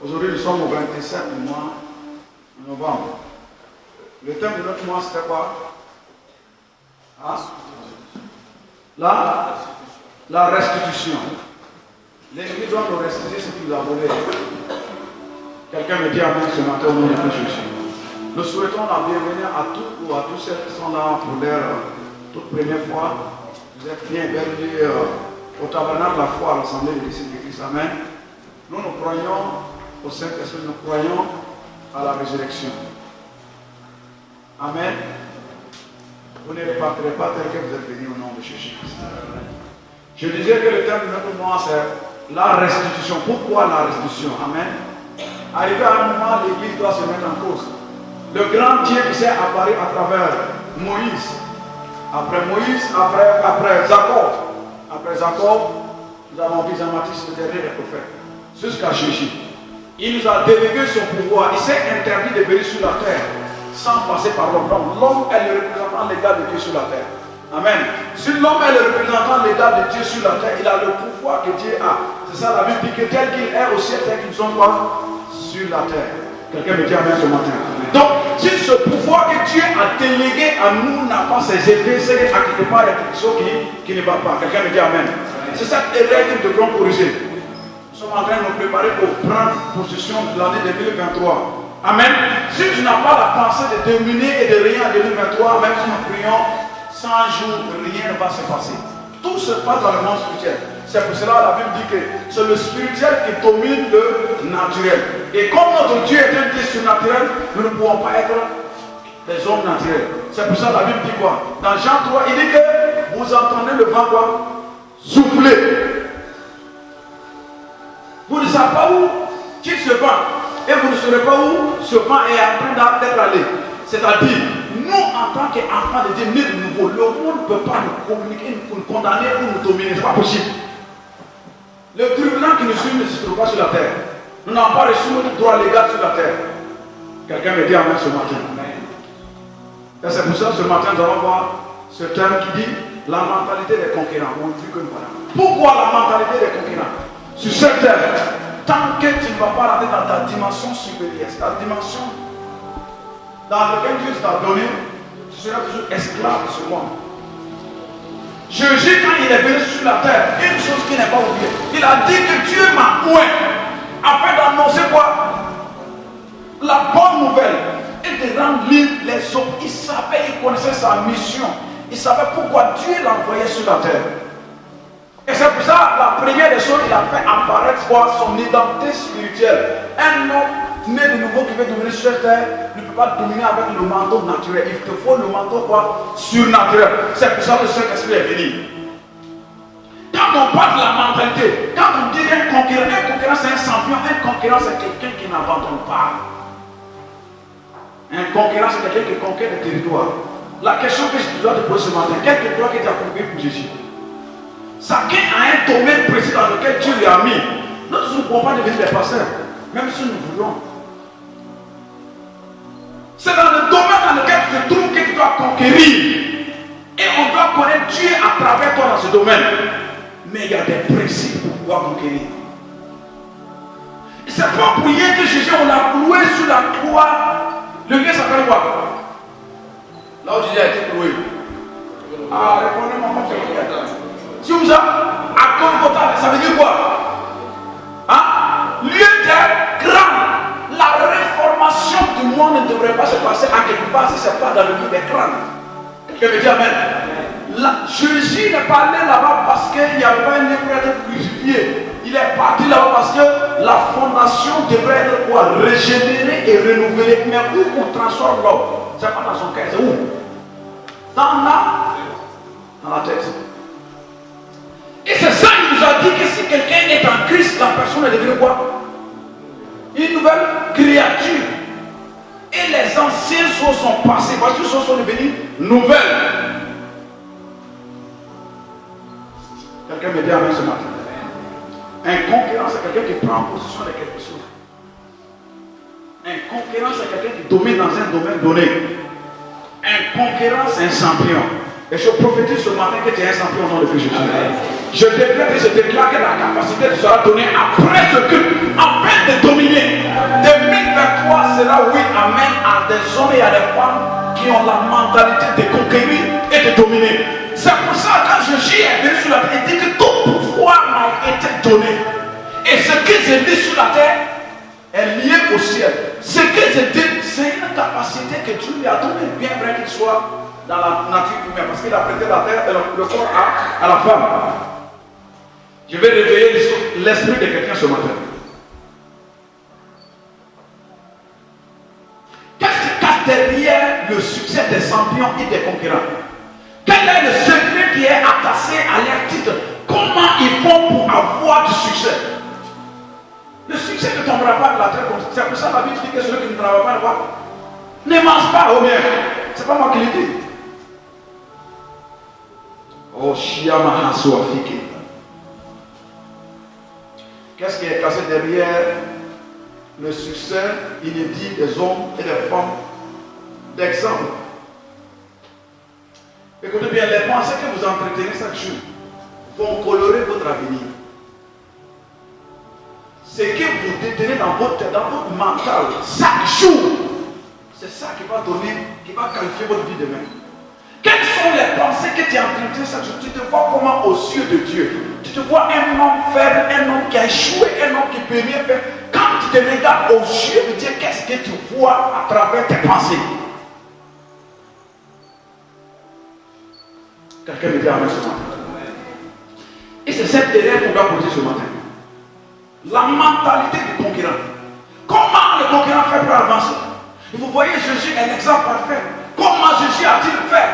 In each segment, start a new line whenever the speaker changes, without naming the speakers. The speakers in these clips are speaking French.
Aujourd'hui, nous sommes au 27 du mois de novembre. Le thème de notre mois, c'était quoi? La restitution. L'ennemi doit nous restituer ce qu'il nous a volé. Quelqu'un me dit amen ce matin au nom de Jésus. Nous souhaitons la bienvenue à tous ou à tous ceux qui sont là pour leur toute première fois. Vous êtes bienvenus au tabernacle de la foi à l'Assemblée des disciples de Christ. Amen. Nous croyons au Saint-Esprit, nous croyons à la résurrection. Amen. Vous ne repartirez pas tel que vous êtes venus au nom de Jésus-Christ. Je disais que le thème de notre mois, c'est la restitution. Pourquoi la restitution? Amen. Arrivé à un moment, l'Église doit se mettre en cause. Le grand Dieu qui s'est apparu à travers Moïse, après Moïse, après Jacob. Après Jacob, nous avons vu Jean-Baptiste, le dernier des prophètes, jusqu'à Jésus. Il nous a délégué son pouvoir. Il s'est interdit de venir sur la terre sans passer par l'homme. L'homme est le représentant légal de Dieu sur la terre. Amen. Si l'homme est le représentant légal de Dieu sur la terre, il a le pouvoir que Dieu a. C'est ça la Bible dit que tel qu'il est au ciel, tel qu'ils sont pas sur la terre. Quelqu'un me dit amen ce matin. Donc, si ce pouvoir que Dieu a délégué à nous n'a pas ses effets, c'est qu'à quelque part, il y a quelque chose qui ne va pas. Quelqu'un me dit amen. C'est cette erreur que nous devrons corriger. Nous sommes en train de nous préparer pour prendre possession de l'année 2023. Amen. Si tu n'as pas la pensée de dominer et de régner en 2023, même si nous prions 100 jours, rien ne va se passer. Tout se passe dans le monde spirituel. C'est pour cela que la Bible dit que c'est le spirituel qui domine le naturel. Et comme notre Dieu est un Dieu surnaturel, nous ne pouvons pas être des hommes naturels. C'est pour ça que la Bible dit quoi? Dans Jean 3, il dit que vous entendez le vent quoi? Souffler. Vous ne savez pas où qu'il se va. Et vous ne saurez pas où ce vent est en train d'être allé. C'est-à-dire, nous en tant qu'enfants de Dieu, nés de nouveau, le monde ne peut pas nous communiquer, nous condamner ou nous dominer. Ce n'est pas possible. Le tribunal qui nous suit ne se trouve pas sur la terre. Nous n'avons pas reçu notre droit légal sur la terre. Quelqu'un me dit amen ce matin. Et c'est pour ça que ce matin, nous allons voir ce thème qui dit la mentalité des conquérants. Pourquoi la mentalité des conquérants? Sur cette terre, tant que tu ne vas pas rentrer dans ta dimension supérieure, ta dimension dans laquelle Dieu t'a donné, tu seras toujours esclave de ce monde. Jésus, quand il est venu sur la terre, une chose qu'il n'a pas oubliée, il a dit que Dieu m'a oint afin d'annoncer quoi? La bonne nouvelle et de rendre libre les hommes. Il savait, il connaissait sa mission. Il savait pourquoi Dieu l'envoyait sur la terre. Et c'est pour ça, la première des choses, il a fait apparaître quoi? Son identité spirituelle. Un homme né de nouveau qui veut devenir sur cette terre ne peut pas dominer avec le manteau naturel. Il te faut le manteau quoi? Surnaturel. C'est pour ça que le Saint-Esprit est venu. Quand on parle de la mentalité, quand on dit un conquérant c'est un champion, un conquérant c'est quelqu'un qui n'abandonne pas. Un conquérant c'est quelqu'un qui conquiert des territoires. La question que je dois te poser ce matin, quel territoire que tu as conquis pour Jésus? Chacun a un domaine précis dans lequel Dieu l'a mis. Nous ne pouvons pas devenir des pasteurs, même si nous voulons. C'est dans le domaine dans lequel tu te trouves que tu dois conquérir. Et on doit connaître Dieu à travers toi dans ce domaine. Mais il y a des principes pour pouvoir conquérir. C'est pas pour rien que Jésus, on l'a cloué sur la croix. Le lieu s'appelle quoi? Là où Jésus a été cloué. Ah, répondez-moi, si vous avez à Golgotha, ça veut dire quoi? Hein? Lieu de crâne. La réformation du monde ne devrait pas se passer à quelque part si ce n'est pas dans le lieu des crânes. Quelqu'un me dit amen. Jésus n'est pas allé là-bas parce qu'il n'y avait pas un lieu pour être crucifié. Il est parti là-bas parce que la fondation devrait être quoi? Régénérée et renouvelée. Mais où on transforme l'homme? Ce n'est pas dans son cœur, c'est où? Dans la tête. Et c'est ça qu'il nous a dit que si quelqu'un est en Christ, la personne est devenue quoi? Une nouvelle créature. Et les anciennes choses sont passées. Voici les choses sont devenues nouvelles. Quelqu'un me dit amen ce matin. Un conquérant, c'est quelqu'un qui prend possession de quelque chose. Un conquérant, c'est quelqu'un qui domine dans un domaine donné. Un conquérant, c'est un champion. Et je prophétise ce matin que tu es un champion au nom de Jésus. Je déclare et je déclare que la capacité sera donnée après ce culte, afin de dominer. 2023 sera oui, amen, à des hommes et à des femmes qui ont la mentalité de conquérir et de dominer. C'est pour ça que quand Jésus est venu sur la terre, il dit que tout pouvoir m'a été donné. Et ce que j'ai dit sur la terre est lié au ciel. Ce que j'ai dit, c'est une capacité que Dieu lui a donnée, bien vrai qu'il soit dans la nature humaine, parce qu'il a prêté la terre et le corps à la femme. Je vais réveiller l'esprit de quelqu'un ce matin. Qu'est-ce qui cache derrière le succès des champions et des concurrents? Quel est le secret qui est attaché à leur titre? Comment ils font pour avoir du succès? Le succès ne tombera pas de la terre comme ça. C'est pour ça que la Bible dit que celui qui ne travaille pas ne mange pas au bien. C'est pas moi qui le dis. Oh, Shiama Hasuafiki. Qu'est-ce qui est caché derrière le succès inédit des hommes et des femmes d'exemple? Écoutez bien, les pensées que vous entretenez chaque jour vont colorer votre avenir. Ce que vous détenez dans votre mental chaque jour, c'est ça qui va donner, qui va qualifier votre vie demain. Quelles sont les pensées que tu entretiens chaque jour? Tu te vois comment aux yeux de Dieu? Tu te vois un homme faible, un homme qui a échoué, un homme qui ne peut rien faire. Quand tu te regardes aux yeux de Dieu, qu'est-ce que tu vois à travers tes pensées? Quelqu'un me dit amen ce matin. Et c'est cette erreur qu'on doit poser ce matin. La mentalité du concurrent. Comment le concurrent fait pour avancer? Et vous voyez, Jésus est l'exemple parfait. Comment Jésus a-t-il fait?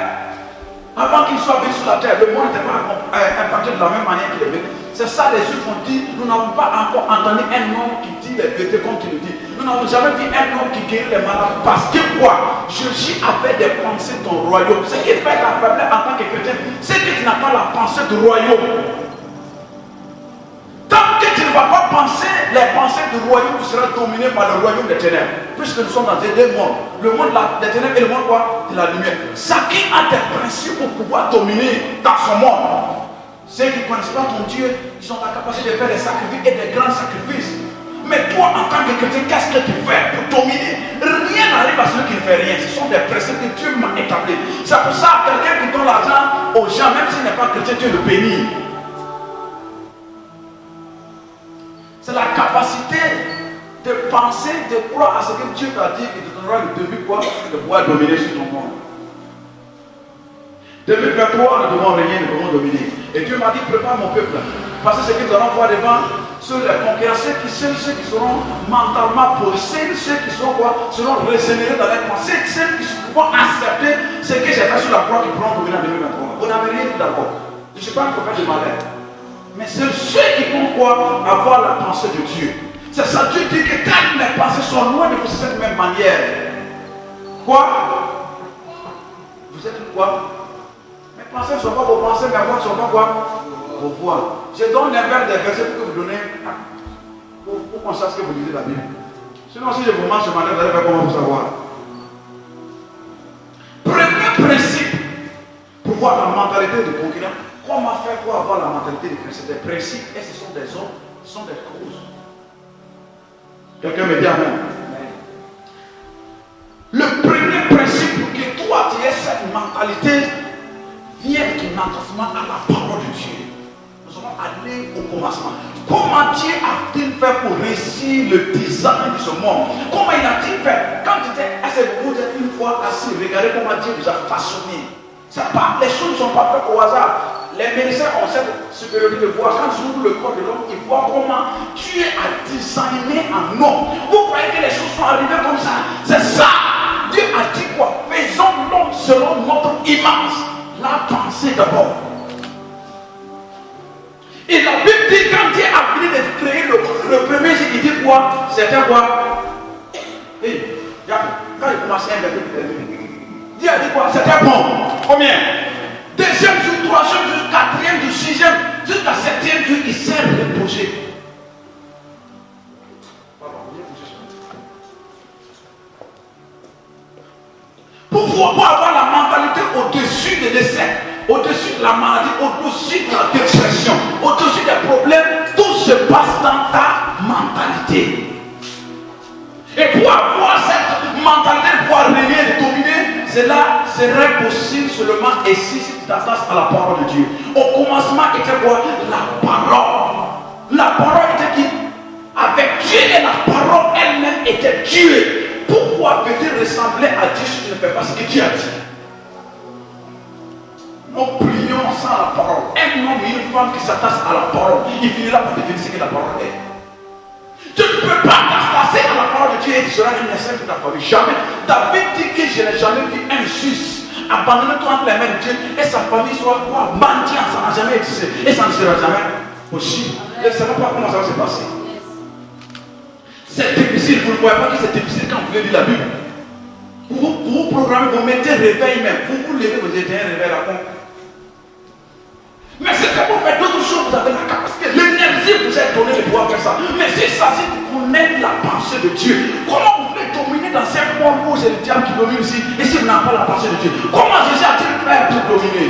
Avant qu'il soit venu sur la terre, le monde n'était pas impacté de la même manière qu'il est venu. C'est ça, les Juifs ont dit, nous n'avons pas encore entendu un homme qui dit les vérités comme tu le dis. Nous n'avons jamais vu un homme qui guérit les malades. Parce que quoi? Jésus avait des pensées de ton royaume. Ce qui fait ta faiblesse en tant que chrétien, c'est que tu n'as pas la pensée du royaume. Tant que tu ne vas pas penser les pensées du royaume, tu seras dominé par le royaume des ténèbres. Puisque nous sommes dans ces deux mondes. Le monde des ténèbres et le monde quoi? De la lumière. Chacun a des principes pour pouvoir dominer dans son monde. Ceux qui ne connaissent pas ton Dieu, ils ont la capacité de faire des sacrifices et des grands sacrifices. Mais toi, en tant que chrétien, qu'est-ce que tu fais pour dominer? Rien n'arrive à celui qui ne fait rien. Ce sont des principes que Dieu m'a établis. C'est pour ça que quelqu'un qui donne l'argent aux gens, même s'il n'est pas chrétien, Dieu le bénit. C'est la capacité de penser, de croire à ce que Dieu t'a dit, qui te donnera le début quoi, de pouvoir dominer sur ton monde. 2023, nous devons régner, nous devons dominer. Et Dieu m'a dit, prépare mon peuple. Parce que ce que nous allons voir devant, sur les concurrents, ceux qui seront mentalement posés, ceux qui seront seront régénérés dans les pensées, ceux qui vont accepter ce que j'ai fait sur la croix qui pourront dominer en 2023. Vous n'avez rien dit d'accord. Je ne suis pas un prophète de malheur. Mais c'est ceux qui vont quoi? Avoir la pensée de Dieu. C'est ça, Dieu dit que quand mes pensées sont loin de vous de cette même manière. Quoi? Vous êtes quoi? Mes pensées ne sont pas vos pensées, mes voix ne sont pas quoi? Vos voix. Je donne les vers des versets pour que vous donnez, pour qu'on sache que vous lisez la Bible. Sinon, si je vous mange ce matin, vous allez faire comment vous savoir? Premier principe pour voir la mentalité du concurrent. Comment faire pour avoir la mentalité de Christ? C'est des principes et ce sont des hommes, ce sont des causes. Quelqu'un me dit amen. Le premier principe pour que toi tu aies cette mentalité vient de ton attachement à la parole de Dieu. Nous allons aller au commencement. Comment Dieu a-t-il fait pour réussir le design de ce monde? Comment il a-t-il fait? Quand tu étais assis, vous êtes une fois assis, regardez comment Dieu vous a façonné. Les choses ne sont pas faites au hasard. Les médecins ont cette supériorité de voir. Quand ils ouvrent le corps de l'homme, ils voient comment Dieu a designé un homme. Vous croyez que les choses sont arrivées comme ça? C'est ça. Dieu a dit quoi? Faisons l'homme selon notre image. La pensée d'abord. Et la Bible dit quand Dieu a fini de créer le premier jour, il dit quoi? C'était quoi? Et quand il commençait à inverser, Dieu a dit quoi? C'était bon. Combien? Deuxième jour, troisième jour, quatrième jour, sixième, jusqu'à septième jour, il s'est reposé. Pour avoir la mentalité au-dessus de l'essai, au-dessus de la maladie, au-dessus de la dépression. se passe dans ta mentalité. Et pour avoir cette mentalité de pouvoir régner, de dominer, cela serait possible seulement et si tu t'attaches à la parole de Dieu. Au commencement était quoi? La parole. La parole était qui? Avec Dieu, et la parole elle-même était Dieu. Pourquoi veux-tu ressembler à Dieu si tu ne fais pas ce que Dieu a dit? Nous prions sans la parole. Un homme et une femme qui s'attachent à la parole, il finira par définir ce que la parole est. Tu ne peux pas t'attacher à la parole de Dieu et tu seras un enseigne de ta famille. Jamais. David dit que je n'ai jamais vu un juif abandonner toi entre les mains de Dieu et sa famille soit quoi? Mendiant, ça n'a jamais existé. Et ça ne sera jamais possible. Je ne sais pas comment ça va se passer. C'est difficile, vous ne voyez pas que c'est difficile quand vous voulez lire la Bible. Vous programmez, vous mettez réveil même. Vous levez, vous êtes un réveil à compte. Mais c'est que pour faire d'autres choses, vous avez la capacité, l'énergie vous est donnée de pouvoir faire ça. Mais c'est ça, c'est de connaître la pensée de Dieu. Comment vous voulez dominer dans un monde où c'est le diable qui domine ici, et si vous n'avez pas la pensée de Dieu? Comment Jésus a-t-il fait pour dominer?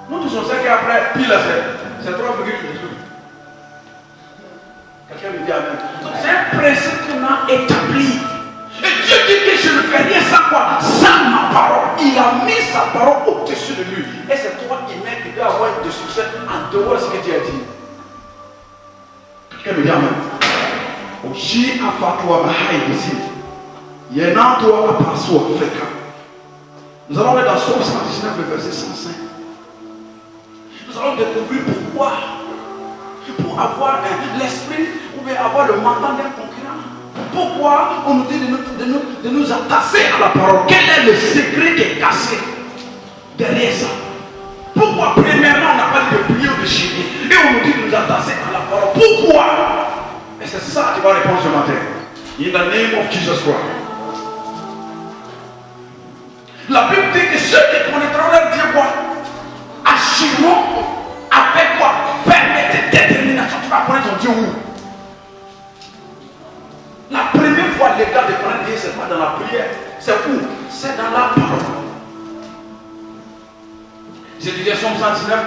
Nous tous on sait qu'après, pile c'est 3,1. Quelqu'un me dit amen. Donc c'est un principe qu'on a établi. Et Dieu dit que je ne fais rien sans quoi? Sans ma parole. Il a mis sa parole au-dessus de lui. Et c'est toi qui dois avoir de succès en dehors de ce que Dieu a dit. Quelqu'un me dit amen. Oji afatwa mahai ici. Yenanto apaso Afrika. Nous allons aller dans Somme 119, le verset 105. Nous allons découvrir pourquoi. Pour avoir l'esprit ou bien avoir le mandat d'un concurrent. Pourquoi on nous dit de nous attacher à la parole? Quel est le secret qui est caché derrière ça? Pourquoi premièrement on n'a pas dit de prier ou de chier et on nous dit de nous attacher à la parole? Pourquoi? Et c'est ça qui va répondre ce matin. In the name of Jesus Christ. La Bible dit que ceux qui connaîtront leur Dieu quoi? Agiront avec quoi? Permettez détermination. Tu vas connaître ton Dieu où? La première fois l'égal de connaître Dieu, c'est pas dans la prière. C'est où? C'est dans la parole. Je disais Somme 119.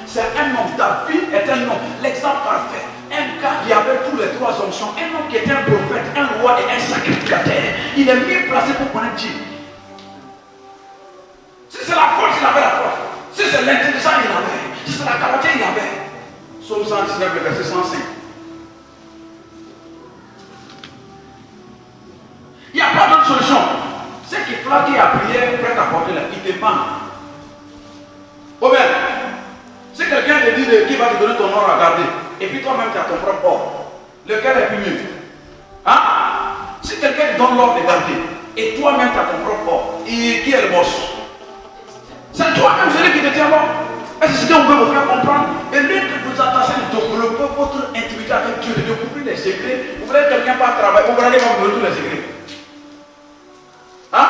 C'est un homme. David est un homme. L'exemple parfait. Un gars qui avait tous les trois onctions. Un homme qui était un prophète, un roi et un sacrificateur. Il est mieux placé pour connaître Dieu. Si c'est la force, il avait la force. Si c'est l'intelligence, il avait. Si c'est la capacité, il avait. Somme 119, le verset 105. Il n'y a pas d'autre solution. Ceux qui flaquent à prière, prêt à porter la vie, ils dépendent. Oh bien, si quelqu'un te dit qui va te donner ton or à garder, et puis toi-même tu as ton propre or, lequel est plus mieux? Hein? Si quelqu'un te donne l'or de garder, et toi-même tu as ton propre or, et qui est le boss? C'est toi-même celui qui te tient bon. Est-ce que c'est ce qu'on veut vous faire comprendre? Et lieu de vous attacher, de développer votre intimité avec Dieu, de découvrir les secrets, vous voulez que quelqu'un part travailler, vous voulez vous donner tous les secrets. Hein?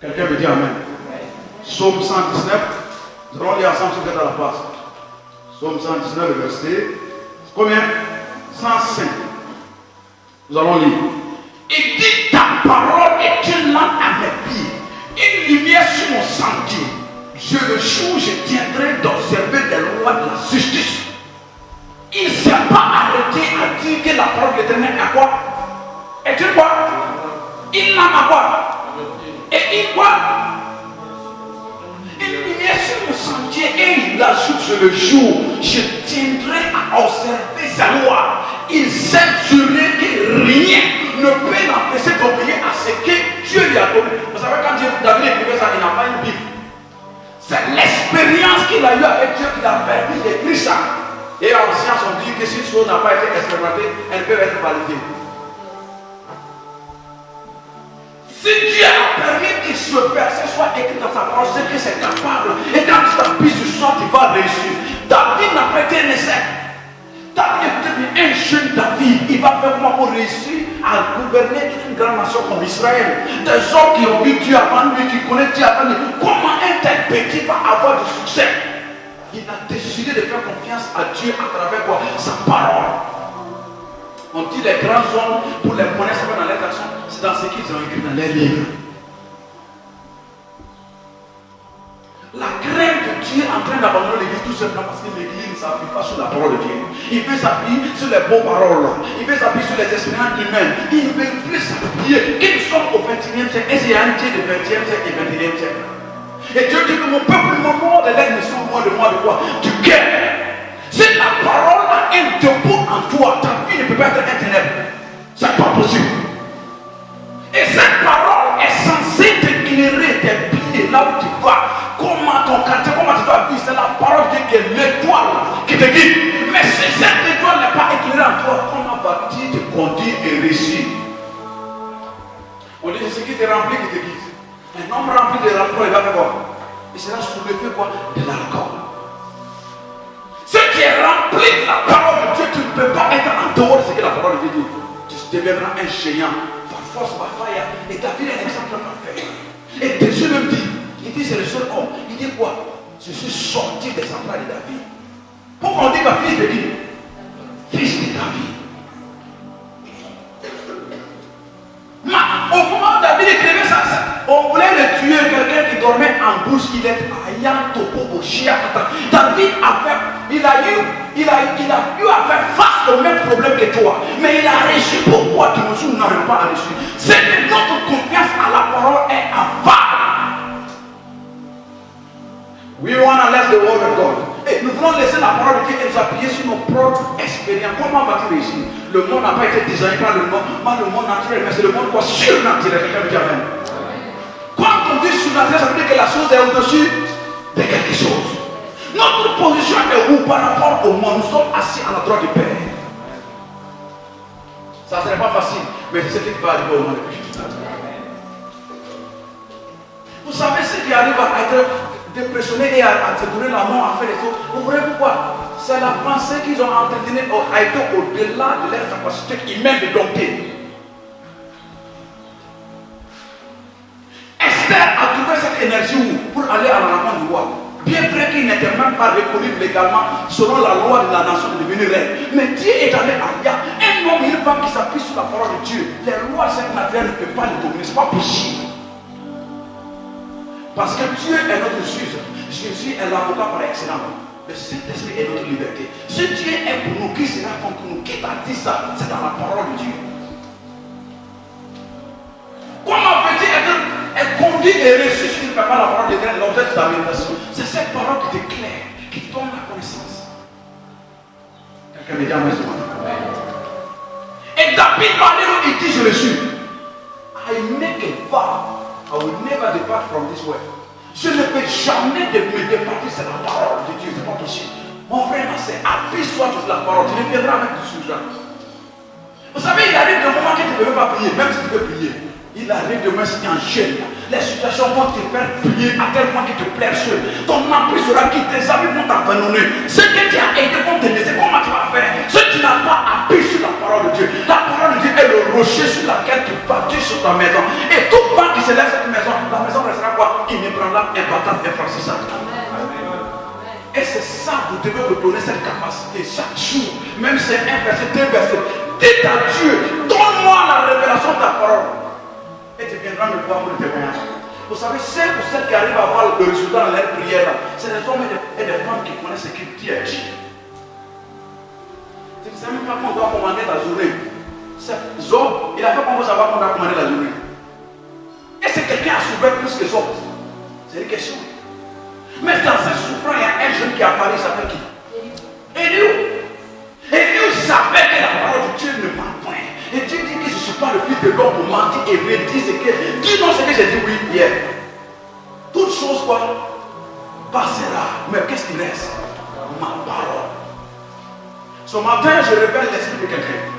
Quelqu'un me dit amen. Psaume 119. Nous allons lire ensemble ce que dans la place. Psaume 119, le verset. Combien? 105. Nous allons lire. Il dit ta parole est une lampe à mes pieds, une lumière sur mon sentier. Le jour où je tiendrai d'observer des lois de la justice. Il ne s'est pas arrêté à dire que la parole de l'Éternel est quoi? Est-il quoi? Il n'a pas quoi? Et il quoi? Il lumière sur mon sentier et il ajoute sur le jour, je tiendrai à observer sa loi. Il s'assurait que rien ne peut l'empêcher d'obéir à ce que Dieu lui a donné. Vous savez, quand David écrivait ça, il n'a pas une Bible. C'est l'expérience qu'il a eue avec Dieu qui l'a permis d'écrire ça. Et en science, on dit que si une chose n'a pas été expérimentée, elle peut être validée. Si Dieu a permis que ce verset soit écrit dans sa parole, c'est que c'est capable. Et quand tu t'appuies sur ça, tu vas réussir. David n'a pas été un essai. David est peut-être un jeune David. Il va faire comment pour réussir à gouverner toute une grande nation comme Israël. Des hommes qui ont vu Dieu avant lui, qui connaissent Dieu avant lui. Comment un tel petit va avoir du succès? Il a décidé de faire confiance à Dieu à travers quoi? Sa parole. On dit les grands hommes, pour les connaître dans les actions, c'est dans ce qu'ils ont écrit dans les livres. La crainte de Dieu est en train d'abandonner l'église tout simplement parce que l'église ne s'appuie pas sur la parole de Dieu. Il veut s'appuyer sur les bonnes paroles. Il veut s'appuyer sur les expériences humaines. Il ne veut plus s'appuyer. Qu'ils sont au 21e siècle. Et c'est un Dieu du 20e siècle et 21e siècle. Et Dieu dit que mon peuple me mord de l'aide, mais sont loin de moi de quoi? Du cœur. Si la parole a un debout en toi, ta vie ne peut pas être éternelle. C'est pas possible. Et cette parole est censée t'éclairer tes pieds là où tu vas. Comment ton quartier, comment tu dois vivre. C'est la parole de Dieu qui est l'étoile qui te guide. Mais si cette étoile n'est pas éclairée en toi, comment vas-tu te conduire et réussir? On dit c'est ce qui te remplit qui te guide. Un homme rempli de l'alcool, il va faire quoi? Il sera soulevé quoi? De l'alcool. Ce qui est rempli de la parole de Dieu, tu ne peux pas être en dehors de ce que la parole de Dieu dit. Tu deviendras un géant. Force va faire. Et David est un exemple parfait. Et Dieu même dit, il dit c'est le seul homme. Il dit quoi? Je suis sorti des entrailles de David. Pourquoi on dit que fils de qui? Fils de David. Au moment où David écrivait ça, on voulait le tuer, quelqu'un qui dormait en bouche, il est ayant topo au chien. David a fait, il a eu à faire face au même problème que toi. Mais il a réussi. Pourquoi nous n'avons pas réussi? C'est que notre confiance à la parole est avare. We want to let the word of God. Et nous voulons laisser la parole de Dieu et nous appuyer sur nos propres expériences. Comment va-t-il réussir? Le monde n'a pas été designé par le monde naturel, mais c'est le monde quoi? Surnaturel. Quelqu'un me dit amen. Quand on dit surnaturel, ça veut dire que la chose est au-dessus de quelque chose. Notre position est où par rapport au monde? Nous sommes assis à la droite du Père. Ça ne serait pas facile, mais c'est ce qui va arriver au monde de Christ. Vous savez ce qui arrive à être dépressionné et à se donner la mort, à faire les choses. Vous voyez pourquoi? C'est la pensée qu'ils ont entretenue a été au-delà de leur capacité humaine de dompter. Esther a trouvé cette énergie pour aller à la rencontre du roi. Bien vrai qu'il n'était même pas reconnu légalement selon la loi de la nation de devenir reine. Mais Dieu est allé ailleurs. Un homme et une femme qui s'appuient sur la parole de Dieu. Les lois naturelles ne peuvent pas les dominer. Ce n'est pas possible. Parce que Dieu est notre juge. Jésus est l'avocat par excellence. Le Saint-Esprit est notre liberté. Si Dieu est pour nous, qui sera contre nous? Qui t'a dit ça? C'est dans la parole de Dieu. Comment veux-tu être conduit et reçu si tu ne fais pas la parole de Dieu, l'objet de ta méditation? C'est cette parole qui t'éclaire, qui te donne la connaissance. Quelqu'un me dit amen. Et David parlait où il dit, je le suis. I make a vow. I will never depart from this way. Je ne peux jamais me départir de la parole de Dieu. C'est pas possible. Mon frère, ma soeur, appuie-toi sur la parole. Tu reviendras avec du sujet. Vous savez, il arrive des moments que tu ne peux pas prier, même si tu peux prier. Il arrive demain si tu es en jeûne. Les situations vont te faire prier à tel point qu'il te plaît seul. Ton appui sera qui tes amis vont t'abandonner. Ce que tu as aidé vont te laisser. Comment tu vas faire? Si tu n'as pas appuyé sur la parole de Dieu, la parole de Dieu est le rocher sur lequel tu bâtis sur ta maison. Et tout vent qui se lève cette maison, la maison restera quoi? Inébranlable, imbattable, infranchissable. Et c'est ça, vous devez vous donner cette capacité chaque jour. Même si c'est un verset, deux versets. Dites à Dieu, donne-moi la révélation de ta parole. Et tu viendras me voir pour le témoignage. Vous savez, celles qui arrivent à voir le résultat dans leur prière, c'est des hommes et des femmes qui connaissent ce qu'il dit. Tu ne sais même pas qu'on doit commander la journée. Job, il a fait comment savoir qu'on doit commander la journée. Est-ce que quelqu'un a souffert plus que Job? C'est une question. Mais dans cette souffrance, il y a un jeune qui apparaît, il s'appelle qui? Élie. Élie savait que la parole de Dieu ne ment point. Et Dieu dit que je ne suis pas le fils de l'homme pour mentir et redire ce que. Dis-nous ce que j'ai dit oui hier. Toute chose quoi passera. Mais qu'est-ce qui reste? Ma parole. Ce matin, je révèle l'esprit de quelqu'un.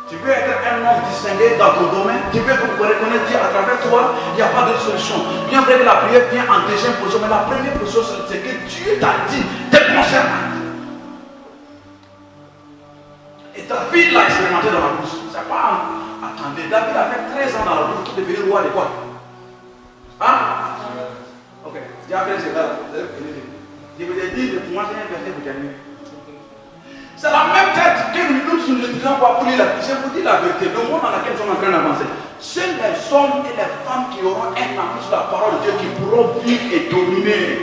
Tu veux être un homme distingué dans ton domaine. Tu veux reconnaître Dieu à travers toi. Il n'y a pas d'autre solution. Bien vrai que la prière vient en deuxième position, mais la première position, c'est que Dieu t'a dit te concernant. Et David l'a expérimenté dans la bouche. C'est pas. Attendez, David a fait 13 ans dans la bouche pour devenir roi de quoi? Hein? Ok. J'ai appris ce là. Je vous ai dit, moi j'ai un verset pour terminer. C'est la même tête que nous utilisons pour lire la vie. Je vous dis la vérité, le monde dans lequel nous sommes en train d'avancer. Seuls les hommes et les femmes qui auront un amour sur la parole de Dieu qui pourront vivre et dominer.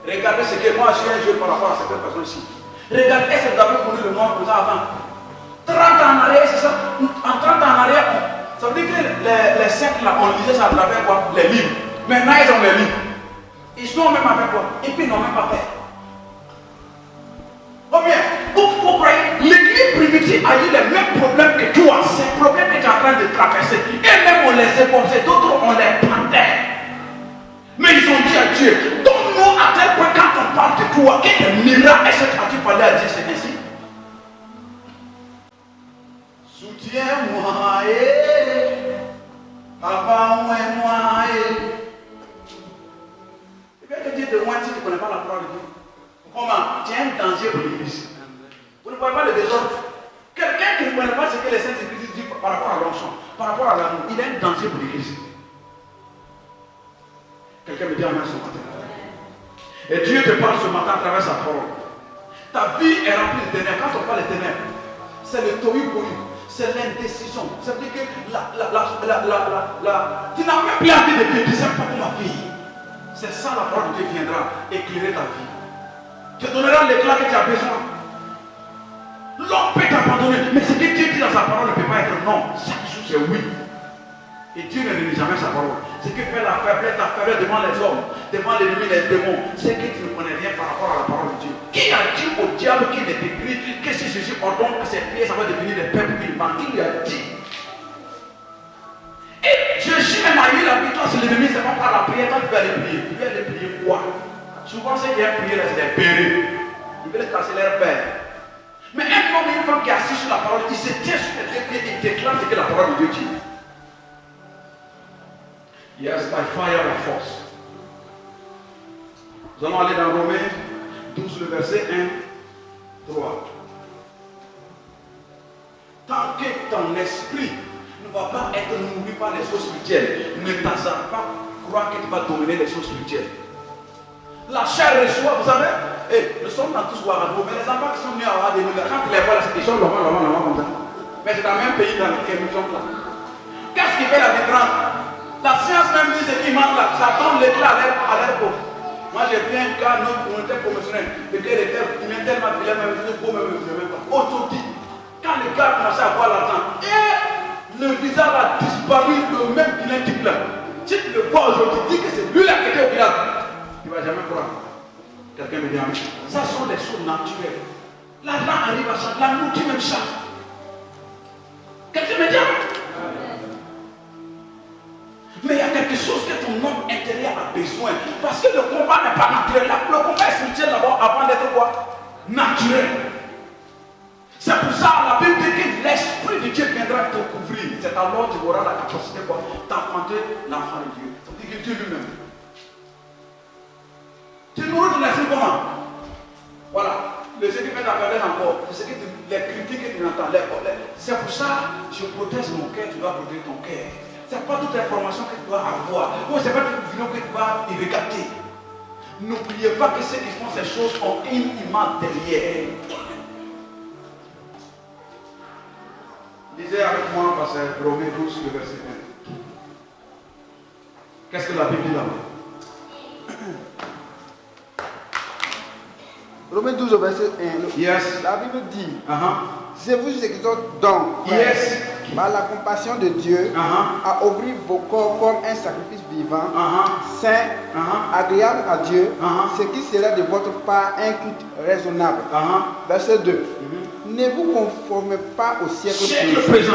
Regardez ce que moi je suis un jeu par rapport à certaines personnes ici. Regardez ce que vous avez connu le monde comme ça avant. 30 ans en arrière, c'est ça. En 30 ans en arrière, ça veut dire que les siècles là, on lisait ça à travers quoi? Les livres. Maintenant, ils ont les livres. Ils sont même avec quoi? Et puis ils n'ont même pas peur. Oh bien, vous croyez, l'église primitive a eu les mêmes problèmes que toi. Ces problèmes que tu es en train de traverser. Et même on les épousait, d'autres on les plantait. Mais ils ont dit à Dieu, donne-nous à tel point quand on parle de toi, quel miracle est-ce que tu parlais à Dieu, c'est ainsi. Soutiens-moi, papa, moi, il va te dire de loin si tu ne connais pas la parole de Dieu. Comment? Tu es un danger pour l'église. Vous ne voyez pas le désordre. Quelqu'un qui ne connaît pas ce que les saintes églises disent par rapport à l'onction, par rapport à l'amour, il est un danger pour l'église. Quelqu'un me dit amen ce matin. Et Dieu te parle ce matin à travers sa parole. Ta vie est remplie de ténèbres. Quand on parle de ténèbres, c'est le tohu-bohu, c'est l'indécision. Ça veut dire que tu n'as même plus envie de vivre. Tu ne sais pas comment vivre. C'est ça la parole de Dieu viendra éclairer ta vie. Te donnera l'éclat que tu as besoin. L'homme peut t'abandonner, mais ce que Dieu dit dans sa parole ne peut pas être non. Chaque jour c'est oui. Et Dieu ne renie jamais sa parole. Ce que fait la faiblesse devant les hommes, devant l'ennemi, les démons, c'est que tu ne connais rien par rapport à la parole de Dieu. Qui a dit au diable qu'il est écrit que si Jésus ordonne que ses pieds, ça va devenir des peuples qu'il manque? Qui lui a dit? Et Jésus même a eu la victoire sur l'ennemi, c'est pas par la prière. Quand tu vas aller prier, tu vas aller prier quoi? Souvent, ceux qui aiment prier, là, c'est des périls. Ils veulent casser leur père. Mais un homme et une femme qui est assis sur la parole, il se tient sur les deux pieds et il déclare ce que la parole de Dieu dit. Yes, by fire and force. Nous allons aller dans Romains 12, le verset 1, 3. Tant que ton esprit ne va pas être nourri par les choses spirituelles, ne t'hasarde pas croire que tu vas dominer les choses spirituelles. La chair reçoit, vous savez, nous sommes dans tous Ouagadougou, mais les enfants qui sont venus à Ouagadougou, quand tu les vois là, ils sont loin comme ça. Mais c'est dans le même pays dans lequel nous sommes là. Qu'est-ce qui fait la différence? La science même dit ce qui manque là, ça donne l'éclat à leur peau. Moi j'ai vu un cas, on était promotionnel, le gars il est tellement vilain, même le beau même pas. Autodit, quand le gars commençait à voir l'argent, et le visage a disparu, le même vilain type là. Si tu le vois aujourd'hui, dis que c'est lui là qui était au village. Tu ne vas jamais croire. Quelqu'un me dit amen. Ça sont des choses naturelles. L'argent arrive à ça, la nourriture même ça. Quelqu'un me dit amen. Mais il y a quelque chose que ton homme intérieur a besoin. Parce que le combat n'est pas naturel. Le combat est spirituel d'abord avant d'être quoi? Naturel. C'est pour ça la Bible dit que l'Esprit de Dieu viendra te couvrir. C'est alors que tu auras la capacité d'enfanter l'enfant de Dieu. Ça veut dire que Dieu lui-même. Tu nourris ton esprit comment? Voilà. Ce qui fait ta faiblesse encore, c'est ce que les critiques que tu entends. C'est pour ça que je protège mon cœur, tu dois protéger ton cœur. Ce n'est pas toute l'information que tu dois avoir. Ou ce n'est pas toute vidéo que tu vas y regarder. N'oubliez pas que ceux qui font ces choses ont une image derrière. Lisez avec moi, parce que Romains 12, le verset 1. Qu'est-ce que la Bible dit là-bas?
Romains 12, verset 1.
Yes.
La Bible dit, je vous exhorte donc, par la compassion de Dieu, à offrir vos corps comme un sacrifice vivant, saint, agréable à Dieu, ce qui serait de votre part un culte raisonnable. Verset 2. Ne vous conformez pas au siècle présent,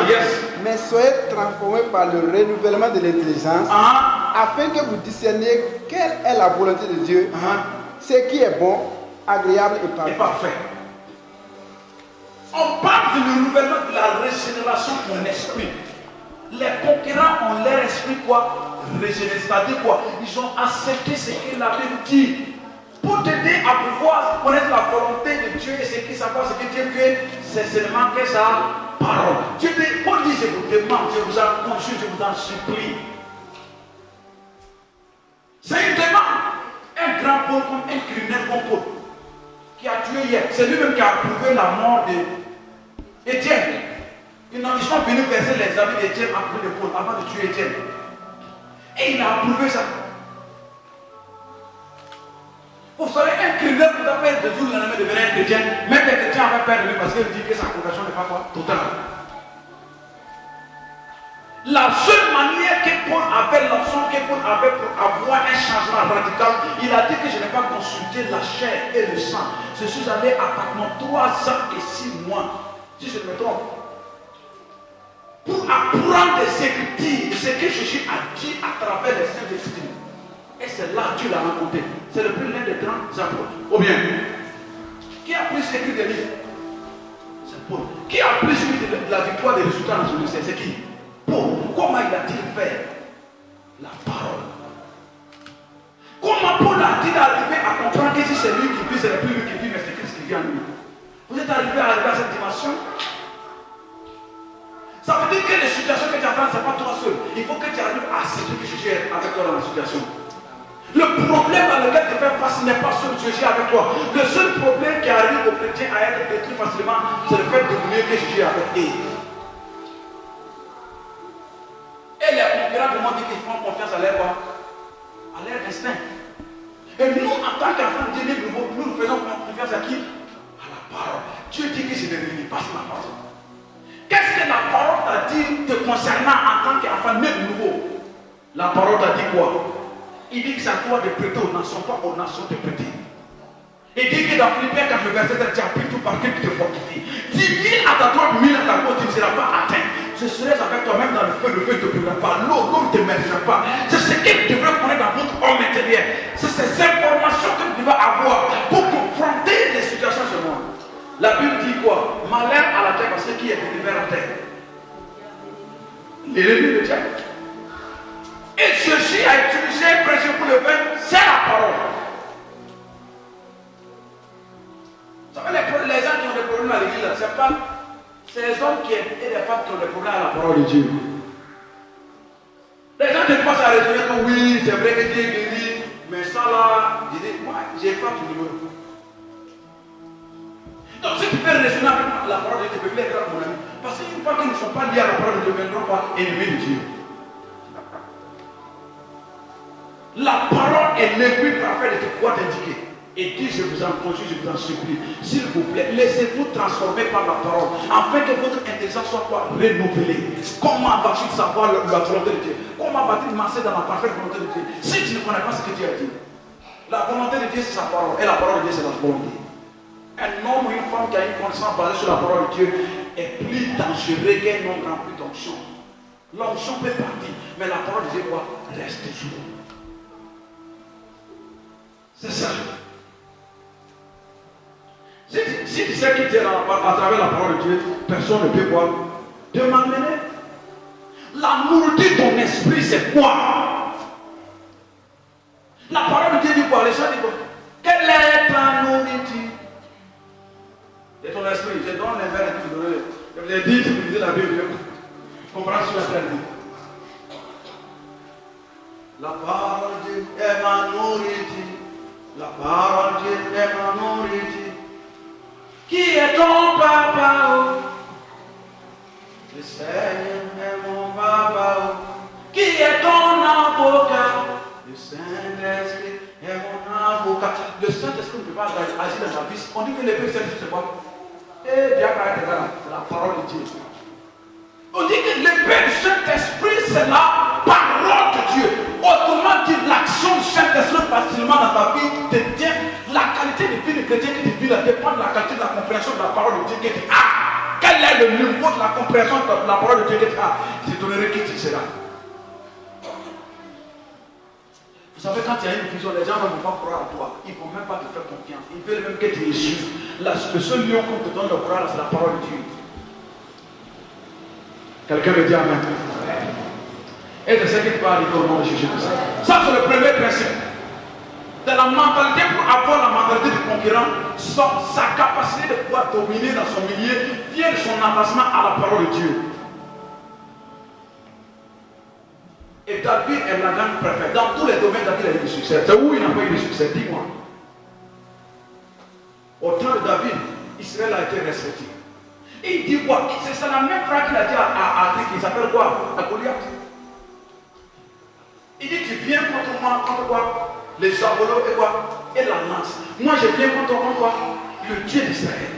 mais soyez transformés par le renouvellement de l'intelligence, afin que vous discerniez quelle est la volonté de Dieu, ce qui est bon, agréable et parfait.
On parle du renouvellement de la régénération de mon esprit. Les conquérants ont leur esprit quoi? Régénéré. C'est-à-dire quoi? Ils ont accepté ce que la Bible dit. Pour t'aider à pouvoir connaître la volonté de Dieu et ce qui savoir ce que Dieu fait, c'est seulement que sa parole. Dieu dit, on dit, je vous demande, je vous en conjure, je vous en supplie. C'est une demande. Un grand Paul comme un criminel comme Paul, qui a tué hier, c'est lui-même qui a approuvé la mort d'Étienne. Ils sont venus verser les amis d'Étienne après de Paul, avant de tuer Étienne. Et il a approuvé ça. Vous savez, un criminel peut appeler de jour de devenir un chrétien. Même les chrétiens avaient peur de lui parce qu'il dit que sa conversion n'est pas quoi? Totale. La seule manière que Paul avait, l'option que Paul avait pour avoir un changement radical, il a dit que je n'ai pas consulté la chair et le sang. Je suis allé à pratiquement 3 ans et 6 mois, si je me trompe, pour apprendre des écritures, ce que Jésus a dit à travers les saintes écritures. Et c'est là que Dieu l'a rencontré. C'est le plus l'un des grands apôtres. Ou bien, qui a plus écrit des livres? C'est Paul. Qui a plus écrit de la victoire des résultats dans son lycée? C'est qui? Paul. Comment il a-t-il fait? La parole. Comment Paul a-t-il arrivé à comprendre que si c'est lui qui vit, c'est plus lui qui vit, mais c'est Christ qui vit en lui? Vous êtes arrivé à cette dimension? Ça veut dire que les situations que tu attends, ce n'est pas toi seul. Il faut que tu arrives à accepter que Jésus est avec toi dans la situation. Le problème dans lequel tu fais face n'est pas celui de Jésus avec toi. Le seul problème qui arrive aux chrétiens à être détruit facilement, c'est le fait d'oublier que Jésus est avec eux. Et les concurrents demandent qu'ils font confiance à leur quoi? À leur instinct. Et nous, en tant qu'enfants de Dieu, nous faisons confiance à qui? À la parole. Dieu dit que je vais venir, passe ma parole. Qu'est-ce que la parole t'a dit te concernant en tant qu'enfant né de nouveau? La parole t'a dit quoi? Il dit que c'est à toi de prêter aux nations, pas aux nations de prêter. Il dit que dans Philippiens 4, verset 7, tu as pris tout par qui te fortifie. 10 000 à ta droite, 1000 à ta gauche, tu ne seras pas atteint. Je serai avec toi même dans le feu ne te brûlera pas. L'eau ne te mettra pas. C'est ce que vous devrez connaître dans votre homme intérieur. C'est ces informations que vous devez avoir pour confronter les situations de ce monde. La Bible dit quoi? Malheur à la terre, parce que qui est délivré en terre? L'ennemi de diable. Et ceci a utilisé un principe pour le vin, c'est la parole. Vous savez, les gens qui ont des problèmes à l'église, c'est les hommes et les femmes qui ont des problèmes à la parole de Dieu. Les gens qui pensent à raisonner que oui, c'est vrai que Dieu guérit, mais ça là, je dis, moi, j'ai pas tout niveau. Donc si tu fais raisonner avec la parole de Dieu, tu peux plus être mon ami. Parce qu'une fois qu'ils ne sont pas liés à la parole de Dieu, ils ne deviendront pas ennemis de Dieu. La parole est l'aiguille parfaite de quoi t'indiquer. Et Dieu, je vous en conjure, je vous en supplie, s'il vous plaît, laissez-vous transformer par la parole, afin que votre intelligence soit quoi? Renouvelée. Comment vas-tu savoir la volonté de Dieu? Comment vas-tu marcher dans la parfaite volonté de Dieu si tu ne connais pas ce que Dieu a dit? La volonté de Dieu, c'est sa parole, et la parole de Dieu, c'est la volonté. Un homme ou une femme qui a une connaissance basée sur la parole de Dieu est plus dangereux qu'un homme rempli d'onction. L'onction peut partir, mais la parole de Dieu quoi? Reste toujours. C'est ça. Si tu sais qui tu es à travers la parole de Dieu, personne ne peut quoi? Te m'amener. La nourriture de ton esprit, c'est quoi? La parole de Dieu dit quoi? Les gens disent quoi? Quelle est ta nourriture? Et ton esprit, je donne les vers et tu donnes les. Je vous ai dit, si vous lisez la Bible, je comprends ce que je vais dire. La parole de Dieu est ma nourriture. La parole de Dieu est ma nourriture. Qui est ton papa? Le Seigneur est mon papa. Qui est ton avocat? Le Saint-Esprit est mon avocat. Le Saint-Esprit ne peut pas agir dans la vie. On dit que l'Esprit Saint-Esprit, c'est quoi? Et bien, c'est la parole de Dieu. On dit que l'épée du Saint-Esprit, c'est la parole de Dieu. Autrement dit, l'action du Saint-Esprit facilement dans ta vie te tient. La qualité de vie de chrétien que tu vis là dépend de la qualité de la compréhension de la parole de Dieu que tu as. Quel est le niveau de la compréhension de la parole de Dieu que tu as? Je donnerai qui tu seras. Vous savez, quand il y a une vision, les gens ne vont pas croire à toi. Ils ne vont même pas te faire confiance. Ils veulent même que tu les suives. Le seul lion qu'on te donne de croire, c'est la parole de Dieu. Quelqu'un me dit Amen. Et c'est ce qui peut arriver au nom de Jésus-Christ. Ça, c'est le premier principe. De la mentalité, pour avoir la mentalité du concurrent, sa capacité de pouvoir dominer dans son milieu vient de son avancement à la parole de Dieu. Et David est la grande préférée. Dans tous les domaines, David a eu du succès. C'est où il n'a pas eu de succès? Dis-moi. Au temps de David, Israël a été respecté. Et il dit quoi? C'est la même phrase qu'il a dit à qui s'appelle quoi? À Goliath. Il dit, tu viens contre moi, contre quoi? Les javelots et quoi? et la lance. Moi je viens contre quoi? Le Dieu d'Israël.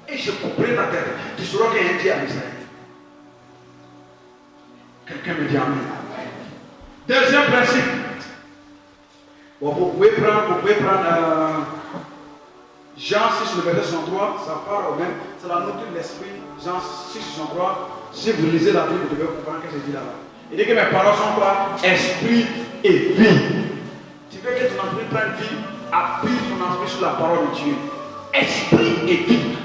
Et je couperai ta tête. Tu sauras qu'il y a un Dieu en Israël. Quelqu'un me dit amen. Deuxième principe. Bon, vous pouvez prendre Jean 6, le verset 63, ça part au même. C'est la note de l'esprit. Jean 6, 63. Si vous lisez la Bible, vous devez comprendre ce que je dis là-bas. Il dit que mes paroles sont quoi? Esprit et vie. Tu veux que ton esprit prenne vie, appuie ton esprit sur la parole de Dieu. Esprit et vie.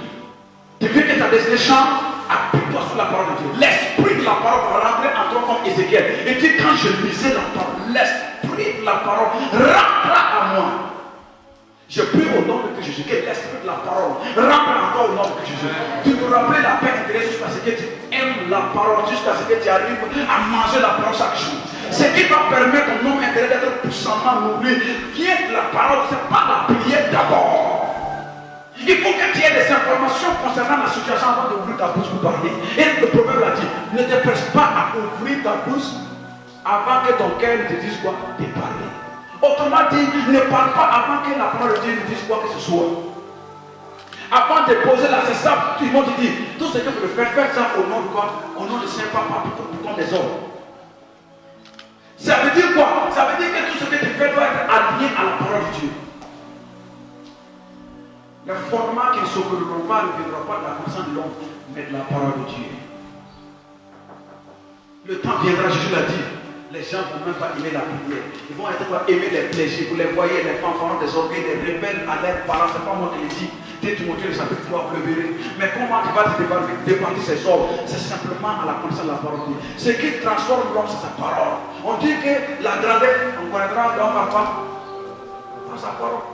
Tu veux que ta destinée change, appuie-toi sur la parole de Dieu. L'esprit de la parole va rentrer en toi comme Ézéchiel. Et puis quand je lisais la parole, l'esprit de la parole rentra à moi. Je prie au nom de Jésus, que l'esprit de la parole rentre encore au nom de Jésus. Tu te rappelles la paix intérieure jusqu'à ce que tu aimes la parole, jusqu'à ce que tu arrives à manger la parole chaque jour. Ce qui va permettre au nom intérieur d'être puissamment nourri vient de la parole, c'est pas la prière d'abord. Il faut que tu aies des informations concernant la situation avant d'ouvrir ta bouche pour parler. Et le proverbe l'a dit, ne te presse pas à ouvrir ta bouche avant que ton cœur ne te dise quoi? De parler. Autrement dit, ne parle pas avant que la parole de Dieu ne dise quoi que ce soit. Avant de poser là, c'est ça, tout le monde dit, tout ce que vous devez faire, faites ça au nom de quoi? Au nom de Saint-Papa, pour comme des hommes. Ça veut dire quoi? Ça veut dire que tout ce que tu fais doit être aligné à la parole de Dieu. Le format qui ne s'opéreront pas ne viendra pas de la connaissance de l'homme, mais de la parole de Dieu. Le temps viendra, Jésus l'a dit. Les gens ne vont même pas aimer la prière. Ils vont aimer les plaisirs. Vous les voyez, les fanfarons des orgueils, des rebelles à leurs parents. Ce n'est pas moi qui le dis. Dès Timothée le chapitre 3, vous le verrez. Mais comment tu vas te dépendre ces ordres? C'est simplement à la connaissance de la parole de Dieu. Ce qui transforme l'homme, c'est sa parole. On dit que la grandeur, on connaîtra l'homme par quoi? Par sa parole.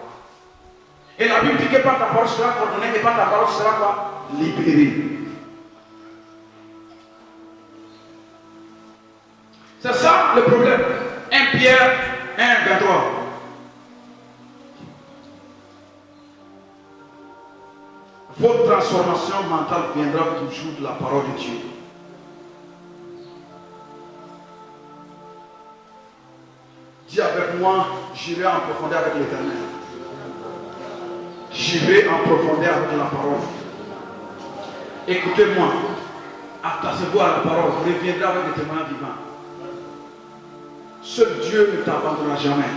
Et la Bible dit que par ta parole sera condamné et par ta parole sera quoi? Libéré. C'est ça le problème. 1 Pierre 1, 23. Votre transformation mentale viendra toujours de la parole de Dieu. Dis avec moi, j'irai en profondeur avec l'Éternel. J'irai en profondeur avec la parole. Écoutez-moi. Attachez-vous à la parole. Vous reviendrez avec des témoins vivants. Seul Dieu ne t'abandonnera jamais.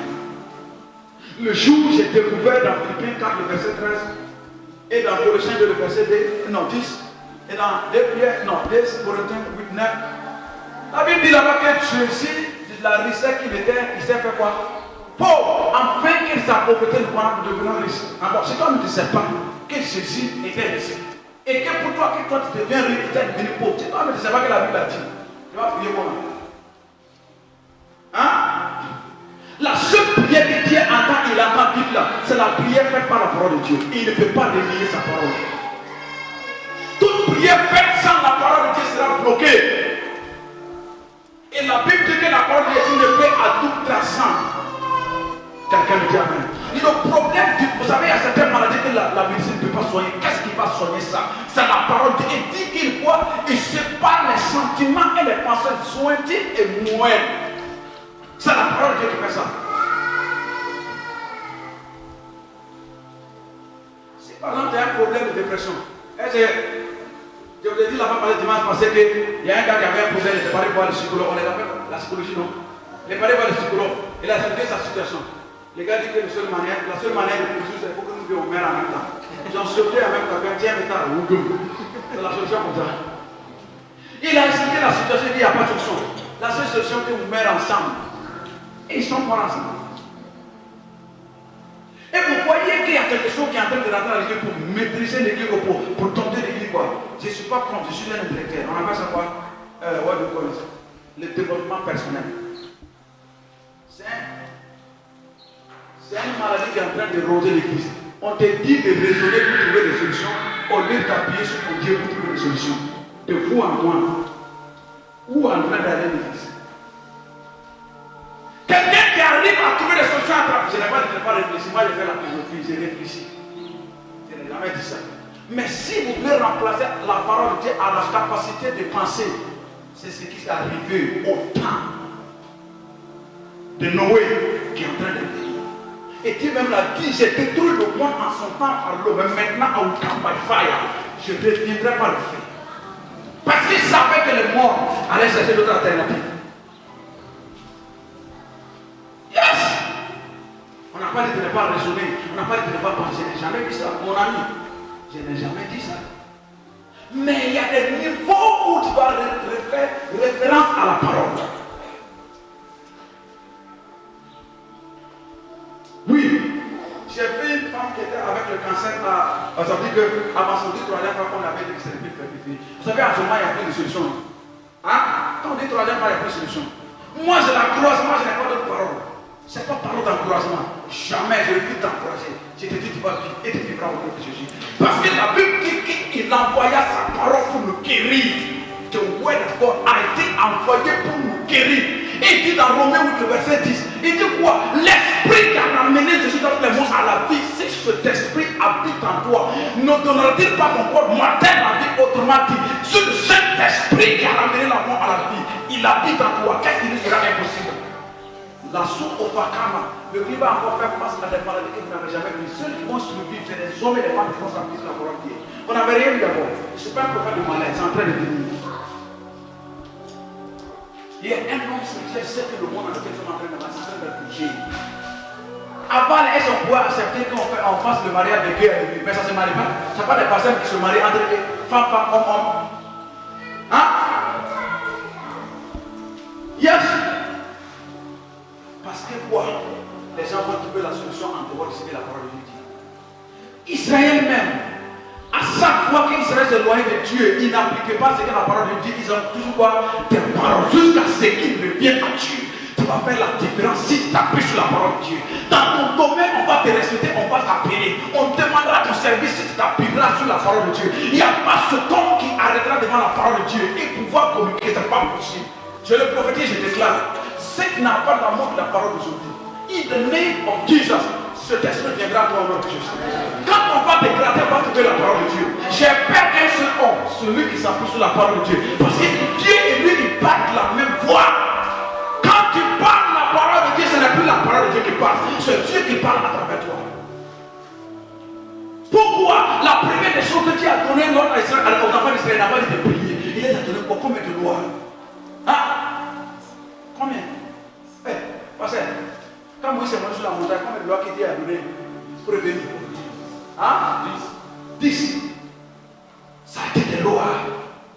Le jour où j'ai découvert dans Philippiens 4, le verset 13, et dans Colossiens 2, le verset 10, et dans 2 Corinthiens 8, 9, la Bible dit là-bas que Jésus, la richesse qu'il était, il s'est fait quoi? Pauvre, afin qu'il s'appropriait le pouvoir pour devenir riche. Alors, si toi ne disais pas que Jésus était riche, et que pour toi, que toi tu deviens riche, tu es devenu pauvre, si toi ne disais pas que la Bible a dit, tu vas prier comment? Hein? La seule prière que Dieu entend, il entend vite là, c'est la prière faite par la parole de Dieu. Il ne peut pas dénier sa parole. Toute prière faite sans la parole de Dieu sera bloquée. Et la Bible dit que la parole de Dieu ne peut à tout transcendre. Quelqu'un me dit amen. Le problème, vous savez, il y a certaines maladies que la médecine ne peut pas soigner. Qu'est-ce qui va soigner ça? C'est la parole de Dieu. Il dit qu'il quoi? Il sépare les sentiments et les pensées jointives et moyennes. C'est la parole de Dieu qui fait ça. Si par exemple tu as un problème de dépression, je vous ai dit là-bas par le dimanche passé qu'il y a un gars qui avait un problème, il est parti voir le psychologue, on les appelle la psychologie, non? Il est parti voir le psychologue, il a expliqué sa situation. Les gars disent que la seule manière de résoudre, c'est qu'il faut que nous vivions au maire en même temps. J'en sauté en même temps, tiens, c'est la solution comme ça. Il a expliqué la situation, il dit qu'il n'y a pas de solution. La seule solution, c'est que vous mettez ensemble. Et ils sont pas ensemble. Et vous voyez qu'il y a quelque chose qui est en train de rentrer à l'église pour maîtriser l'église, pour tenter l'église quoi. Je ne suis pas contre, je suis un intellectuel. On appelle ça quoi? Le développement personnel. C'est une maladie qui est en train de rôder l'église. On te dit de raisonner pour trouver des solutions, au lieu d'appuyer sur ton Dieu pour trouver des solutions. De vous en moi, ou en train d'aller à l'église. Quelqu'un qui arrive à trouver des solutions à travers. Je n'ai pas réfléchi, moi je fais la philosophie, j'ai réfléchi. Je n'ai jamais dit ça. Mais si vous voulez remplacer la parole de Dieu à la capacité de penser, c'est ce qui est arrivé au temps de Noé qui est en train de venir. Et Dieu même l'a dit, j'ai détruit le monde en son temps par l'eau, mais maintenant, I will come by fire. Je ne reviendrai pas le feu. Parce qu'il savait que les morts allaient chercher d'autres alternatives. Yes! On n'a pas dit de ne pas raisonner, on n'a pas dit de ne pas penser. Je n'ai jamais dit ça, mon ami. Je n'ai jamais dit ça. Mais il y a des niveaux où tu dois faire référence à la parole. Oui, j'ai vu une femme qui était avec le cancer. Ça veut dire qu'avant son dit troisième fois qu'on avait dit que c'était plus fertifié. Vous savez, à ce moment, il y a plus de solution. Hein? Quand on dit troisième fois, il y a plus de solution. Moi, je la croise, moi, je n'ai pas d'autre parole. Ce n'est pas parole d'encouragement. Jamais je ne vais t'encourager. Je te dis, tu vas vivre et tu vivras au nom de Jésus. Parce que la Bible dit qu'il envoya sa parole pour nous guérir. The word of God a été envoyé pour nous guérir. Et il dit dans Romains 8, verset 10, il dit quoi? L'esprit qui a ramené Jésus dans les mondes à la vie, si cet esprit habite en toi, ne donnera-t-il pas ton corps mortel la vie? Autrement dit, si le Saint-Esprit qui a ramené la mort à la vie, il habite en toi, qu'est-ce qui nous sera impossible? La source au Fakama, le Christ va encore faire face à des maladies que vous n'avez jamais vues. Ceux qui vont survivre, c'est des hommes et des femmes qui vont s'appliquer la parole de Dieu. Vous n'avez rien vu d'abord. Ce n'est pas un prophète de malade, c'est en train de venir. Il y a un homme spirituel, c'est que le monde dans lequel nous sommes en train de passer, c'est en train de bouger. Avant, elles ont pouvoir accepter qu'on fasse le mariage de Dieu et de lui, mais ça ne se marie pas. Ce n'est pas des personnes qui se marient entre eux, femme, homme, homme. Hein? Yes! Parce que quoi? Les gens vont trouver la solution en dehors de ce que la parole de Dieu dit. Israël même, à chaque fois qu'Israël s'éloigne de Dieu, ils n'appliquaient pas ce que la parole de Dieu dit. Ils ont toujours quoi? Des paroles jusqu'à ce qu'ils reviennent à Dieu. Tu vas faire la différence si tu t'appuies sur la parole de Dieu. Dans ton domaine, on va te respecter, on va t'appeler. On demandera ton service si tu t'appuieras sur la parole de Dieu. Il n'y a pas ce homme qui arrêtera devant la parole de Dieu et pouvoir communiquer, ce n'est pas possible. Je le prophétise, je déclare. Ceux qui n'ont pas l'amour de la parole d'aujourd'hui, in the name of Jesus, cet esprit viendra à toi au nom de Jésus. Quand on va déclarer, on va trouver la parole de Dieu. J'ai peur qu'un seul homme, celui qui s'appuie sur la parole de Dieu. Parce que Dieu et lui, ils parlent de la même voix. Quand tu parles la parole de Dieu, ce n'est plus la parole de Dieu qui parle. C'est Dieu qui parle à travers toi. Pourquoi? La première des choses que Dieu a donné aux enfants d'Israël n'a pas dit de prier. Il les a donné quoi? Combien de lois? Hein? Combien? Parce que quand Moïse est monté sur la montagne, combien de lois qu'il Dieu a donné pour revenir? Hein? 10. Ça a été des lois.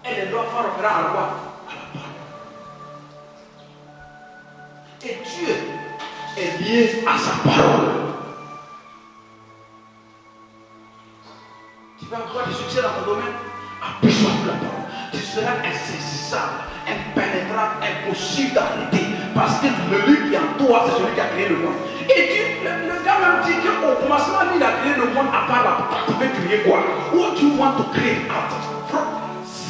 Et les lois font référence à quoi? À la parole. Et Dieu est lié à sa parole. Tu vas avoir du succès dans ton domaine? Appuie-toi sur la parole. Tu seras insaisissable, impénétrable, impossible d'arrêter. Parce que celui qui est en toi, c'est celui qui a créé le monde. Et le gars même dit qu'au commencement, il a créé le monde à part la porte. Tu veux créer quoi? What do you want to create out from?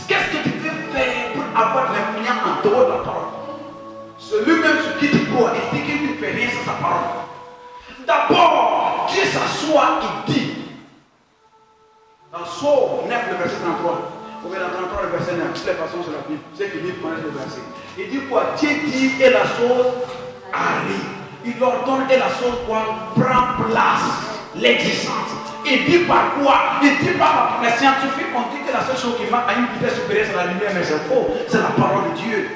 Qu'est-ce que tu veux faire pour avoir l'influence en dehors de la parole? Celui-même sur qui tu crois, il dit qu'il ne fait rien sans sa parole. D'abord, Dieu s'assoit, il dit. Dans Somme 9, le verset 33. Ou bien dans 33, le verset 9. De toutes les façons, c'est la Bible. Ceux qui lisent connaissent le verset. Il dit quoi? Dieu dit et la chose arrive. Il ordonne et la chose quoi? Prend place. L'existence. Il dit par quoi? Il dit par les scientifiques, on dit que la seule chose qui va à une vitesse supérieure, c'est la lumière, mais c'est faux. C'est la parole de Dieu.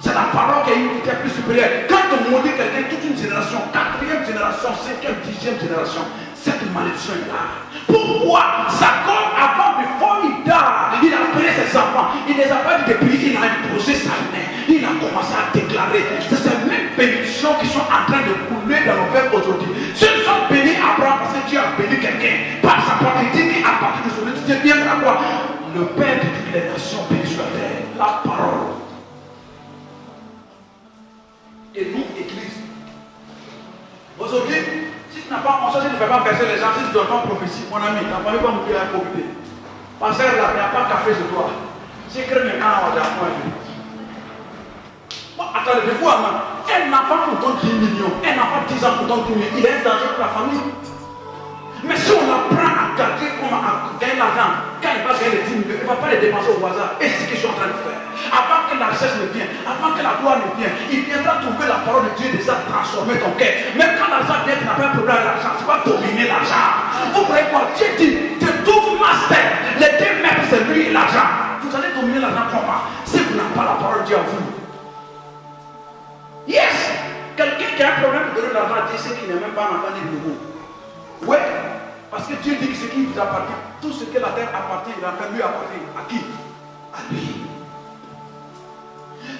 C'est la parole qui a une vitesse plus supérieure. Quand on maudit quelqu'un, toute une génération, 4e génération, 5e, 10e génération, cette malédiction est là. Pourquoi? Jacob, avant, before he died, il a appelé ses enfants. Il ne les a pas dit de prier, il a imposé sa main. Il a commencé à déclarer. C'est ces mêmes bénédictions qui sont en train de couler dans nos vies aujourd'hui. Ceux qui sont bénis Abraham parce que Dieu a béni quelqu'un. Par sa parole, il dit qu'à partir de ce moment, Dieu viendra quoi? Le Père de toutes les nations béni sur la terre. La parole. Et nous, Église, aujourd'hui, si tu n'as pas conscience, si tu ne fais pas verser les gens, si tu ne donnes pas prophétie, mon ami, tu n'as pas eu pas mourir à la communauté. Parce que là, il n'y a pas de café chez toi. J'ai créé mes canards à la fin. Bon, attendez, des fois, un enfant nous donne 10 millions, un enfant de 10 ans nous donne 10 millions, il est danger pour la famille. Mais si on apprend à garder comment à gagner l'argent, quand il va gagner les 10 millions, il ne va pas les dépenser au hasard. Et c'est ce que je suis en train de faire. Avant que que la richesse ne vienne, avant que la gloire ne vienne, il viendra trouver la parole de Dieu déjà transformer ton cœur. Même quand l'argent vient, tu n'as pas un problème avec l'argent, tu vas dominer l'argent. Vous voyez quoi? Dieu dit, de tout master, les deux maîtres, c'est lui et l'argent. Vous allez dominer l'argent comment? Si vous n'avez pas la parole de Dieu en vous. Yes! Quelqu'un qui a un problème de donner de l'argent à Dieu, c'est qu'il n'est même pas un enfant de nouveau. Ouais, parce que Dieu dit que ce qui vous appartient, tout ce que la terre appartient, il a fait lui appartient. À qui? À lui.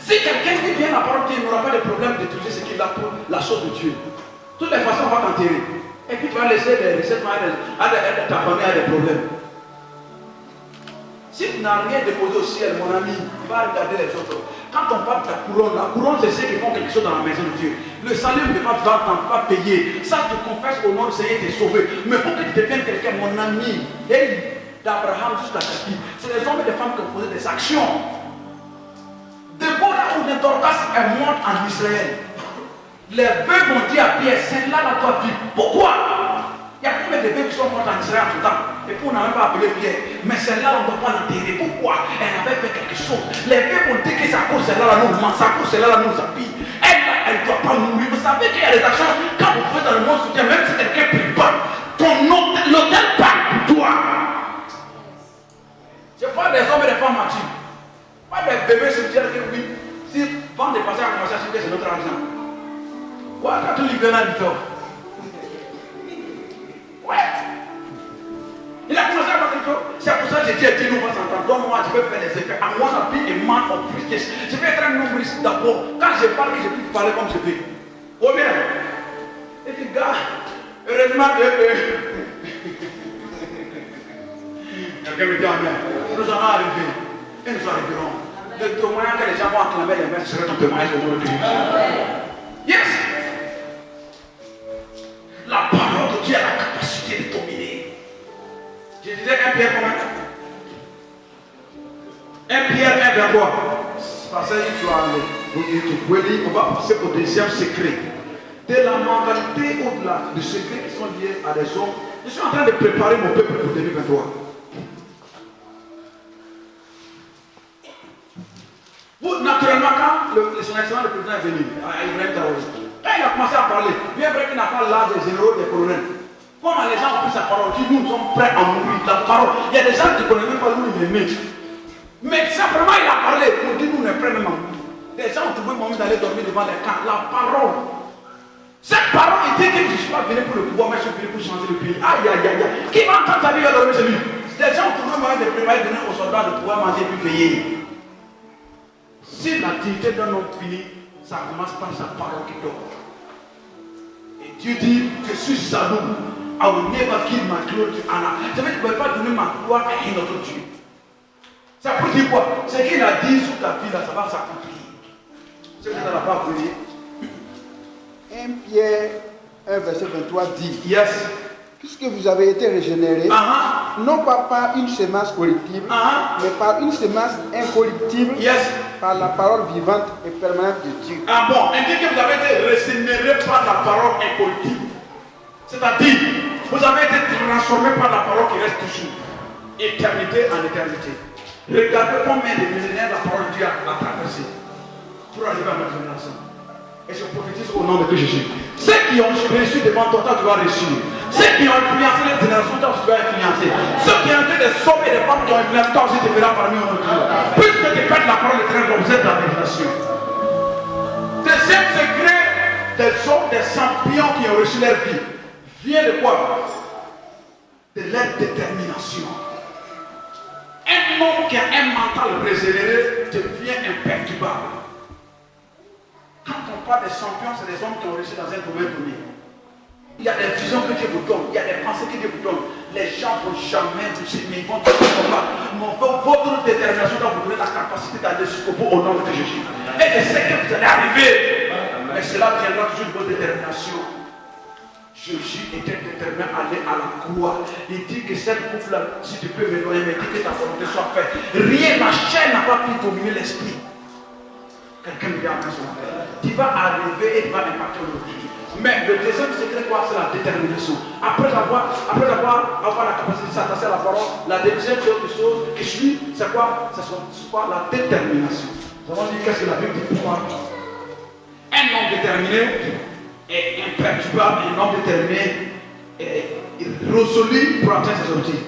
Si quelqu'un dit bien la parole de Dieu, il n'aura pas de problème d'utiliser ce qu'il a pour la chose de Dieu. De toutes les façons, on va t'enterrer. Et puis tu vas laisser des recettes à ta famille a des problèmes. Si tu n'as rien déposé au ciel, mon ami, tu vas regarder les autres. Quand on parle de la couronne c'est ceux qui font quelque chose dans la maison de Dieu. Le salut ne va pas payer. Ça, tu confesses au nom du Seigneur, tu es sauvé. Mais pour que tu deviennes quelqu'un, mon ami, d'Abraham jusqu'à David, c'est les hommes et les femmes qui ont posé des actions. Déborah ou de Dorcas est morte en Israël. Les veuves vont dire à Pierre, celle-là la doit vivre. Pourquoi? Il y a combien de veuves qui sont mortes en Israël en tout temps? Et puis on n'a même pas appelé Pierre. Mais celle-là, on ne doit pas l'enterrer. Pourquoi? Elle avait fait quelque chose. Les veuves ont dit que c'est à cause de celle-là, nous ment, c'est à cause de celle-là, nous habille. Elle ne doit pas mourir. Vous savez qu'il y a des actions, quand vous faites dans le monde soutien, même si quelqu'un ne prie pas, l'hôtel part pour toi. Je parle des hommes et des femmes martyrs. Pas des bébés cimetières qui oui. Si vendre des passages à commencer à cimetière, c'est notre argent. Ouais, t'as tout livré là, Victor. Ouais. Il a commencé à faire quelque chose. C'est pour ça que j'ai dit à Dieu, nous va s'entendre. Donc moi, je vais faire des effets. I want to be a man of preachers. Je vais être un nombriste d'abord. Quand je parle, je peux parler comme je veux. Oh bien. Et puis, gars, heureusement que... Quelqu'un me dit amen. Nous allons arriver. Et nous arriverons. Le témoignage que les gens vont acclamer les mains serait ton témoignage au nom de Dieu. Yes. La parole de Dieu a la capacité de dominer. Je disais 1 Pierre combien? 1 Pierre 1 vers quoi? Parce que tu pouvais lire, on va passer au deuxième secret. De la mentalité au-delà des secrets qui sont liés à des hommes. Je suis en train de préparer mon peuple pour 2023. Vous, naturellement, quand son excellence, le président est venu, Ibrahim Traoré, quand il a commencé à parler, bien vrai qu'il n'a pas l'âge des généraux, des colonels. Comment les gens ont pris sa parole, dit nous sommes prêts à mourir. La parole, il y a des gens qui ne connaissent même pas où il est né. Mais simplement il a parlé pour dire nous on est prêts même à mourir. Les gens ont trouvé le moment d'aller dormir devant les camps. La parole. Cette parole, il dit que je ne suis pas venu pour le pouvoir, mais je suis venu pour changer le pays. Aïe, aïe, aïe, aïe. Qui va entendre ta vie à dormir chez lui? Les gens ont trouvé le moyen de préparer, de donner aux soldats de pouvoir manger et puis veiller. Si l'activité d'un homme finit, ça commence par sa parole qui dort. Et Dieu dit, je suis jaloux. I will never give my glory to Anna. Ça veut dire que je ne peux pas donner ma gloire à un autre Dieu. Ça peut dire quoi? Ce qu'il a dit sur ta vie, là, ça va s'accomplir. C'est que ça ne va pas venir.
1 Pierre 1 verset 23 dit,
yes.
Puisque vous avez été régénérés, non pas par une semence corruptible, mais par une semence incorruptible,
yes.
Par la parole vivante et permanente de Dieu.
Ah bon, il dit que vous avez été régénérés par la parole incorruptible. C'est-à-dire, vous avez été transformés par la parole qui reste toujours, éternité en éternité. Regardez combien de millénaires la parole de Dieu a traversé pour arriver à notre génération. Et je prophétise au nom de Jésus. Ceux qui ont reçu devant toi, tu vas réussir. Ceux qui ont influencé les générations, toi, tu vas influencer. Ceux qui ont été des sauver des femmes qui ont influencé, toi aussi, tu verras parmi eux. Puisque tu fais la parole de Dieu, vous êtes dans la révélation. Deuxième secret des hommes, des champions qui ont reçu leur vie, vient de quoi? De leur détermination. Un homme qui a un mental régénéré devient imperturbable. Quand on parle des champions, c'est des hommes qui ont réussi dans un domaine donné. Il y a des visions que Dieu vous donne, il y a des pensées que Dieu vous donne. Les gens ne vont jamais vous dire, mais ils vont tout combattre. Votre détermination doit vous donner la capacité d'aller jusqu'au bout au nom de Jésus. Et je sais que vous allez arriver, mais cela viendra toujours de votre détermination. Jésus était déterminé à aller à la croix. Il dit que cette coupe-là, si tu peux me donner, mais dis que ta volonté soit faite. Rien, la chair n'a pas pu dominer l'esprit. Quelqu'un me dit à son frère. Tu vas arriver et tu vas impacter aujourd'hui. Mais le deuxième secret, quoi, c'est la détermination. Après avoir la capacité de s'attacher à la parole, la deuxième chose qui suit, c'est quoi? C'est quoi? La détermination. Nous avons dit qu'est-ce que la Bible dit pourquoi un homme déterminé est imperturbable, un homme déterminé est résolu pour atteindre ses objectifs.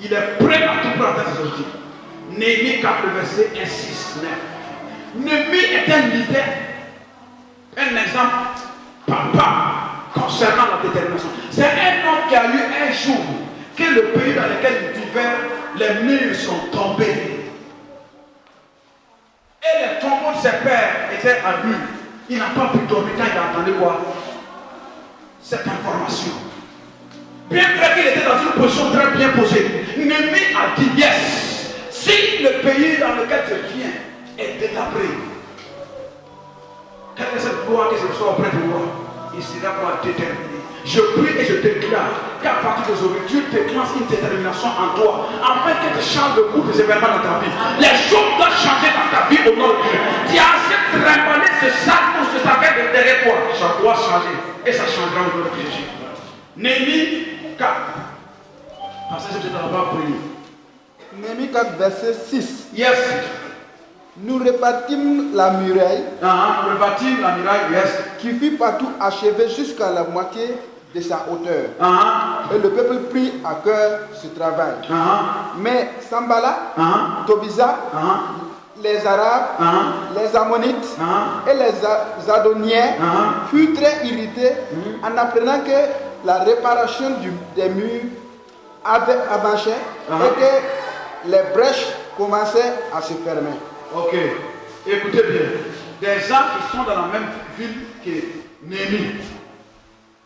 Il est prêt à tout pour atteindre ses objectifs. Néhémie 4, verset 1, 6, 9. Néhémie est un leader, un exemple papa concernant la détermination. C'est un homme qui a eu un jour que le pays dans lequel il vivait, les murs sont tombés. Et les tombeaux de ses pères étaient à nu. Il n'a pas pu dormir quand il a entendu quoi? Cette information. Bien vrai qu'il était dans une position très bien posée, Néhémie a dit yes. Si le pays dans lequel je viens est délabré, quelle est cette gloire que je sois auprès de moi? Il sera pas déterminé. Je prie et je déclare qu'à partir d'aujourd'hui, Dieu déclenche une détermination en toi, afin que tu changes le cours des événements dans ta vie. Les choses doivent changer dans ta vie au nom de Dieu. Tu as assez trimballé ce sac ou ce sac derrière toi. Ça doit changer. Et ça changera au nom de Jésus. Néhémie 4. Parce que je t'en pas prier.
Néhémie 4, verset 6.
Yes.
Nous repartîmes la muraille.
Nous repartîmes la muraille, yes.
Qui fut partout achevée jusqu'à la moitié de sa hauteur. Et le peuple prit à cœur ce travail. Mais Sambala, Tobiza, les Arabes, les Ammonites et les Adoniens furent très irrités en apprenant que la réparation des murs avait avancé et que les brèches commençaient à se fermer.
Ok, écoutez bien. Des gens qui sont dans la même ville que Néhémie.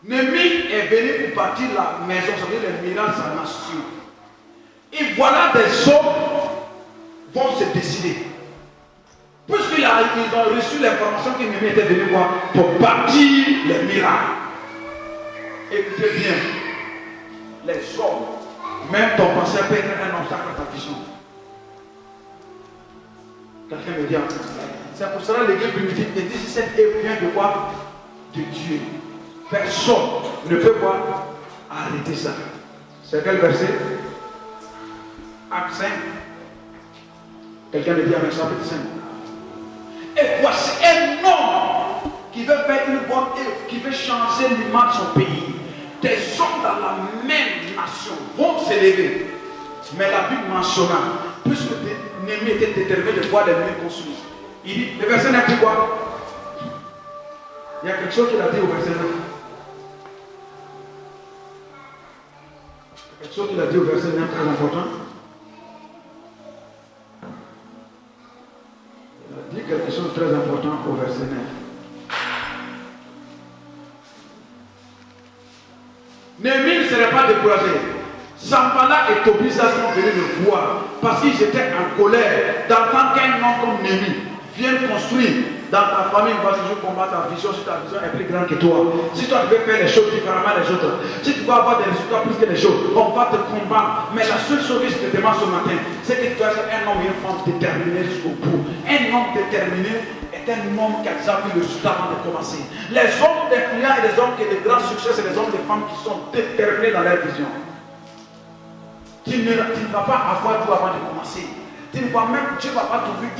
Néhémie est venu pour bâtir la maison, ça veut dire les miracles de sa nation. Et voilà des hommes vont se décider. Puisqu'ils ont reçu l'information que Néhémie était venu voir pour bâtir les miracles. Écoutez bien. Les hommes, même ton pensée peut être un obstacle à ta vision. Quelqu'un me dit, c'est pour cela que l'église primitive dit si cette œuvre vient de quoi? De Dieu. Personne ne peut pas arrêter ça. C'est quel verset? Acte 5. Quelqu'un me dit avec chapitre 5. Et voici un homme qui veut faire une bonne œuvre, qui veut changer l'image de son pays. Des hommes dans la même nation vont s'élever. Mais la Bible mentionna, puisque Néhémie était déterminé de voir les murs construits. Il dit, le verset 9 dit quoi? Il y a quelque chose qu'il a dit au verset 9. Quelque chose qu'il a dit au verset 9 très important. Il a dit quelque chose de très important au verset 9. Néhémie ne serait pas découragé. Sambala et Tobiza sont venus le voir parce qu'ils étaient en colère d'entendre qu'un homme comme Néhémie vienne construire. Dans ta famille, on va toujours combattre ta vision si ta vision est plus grande que toi. Si toi tu veux faire les choses différemment des autres, si tu veux avoir des résultats plus que les autres, on va te combattre. Mais la seule chose que je te demande ce matin, c'est que tu dois être un homme et une femme déterminés jusqu'au bout. Un homme déterminé est un homme qui a déjà vu le résultat avant de commencer. Les hommes d'influence et les hommes qui ont de grands succès, c'est les hommes et les femmes qui sont déterminés dans leur vision. Tu ne vas pas avoir tout avant de commencer. Tu ne vas même, Dieu ne va pas t'ouvrir.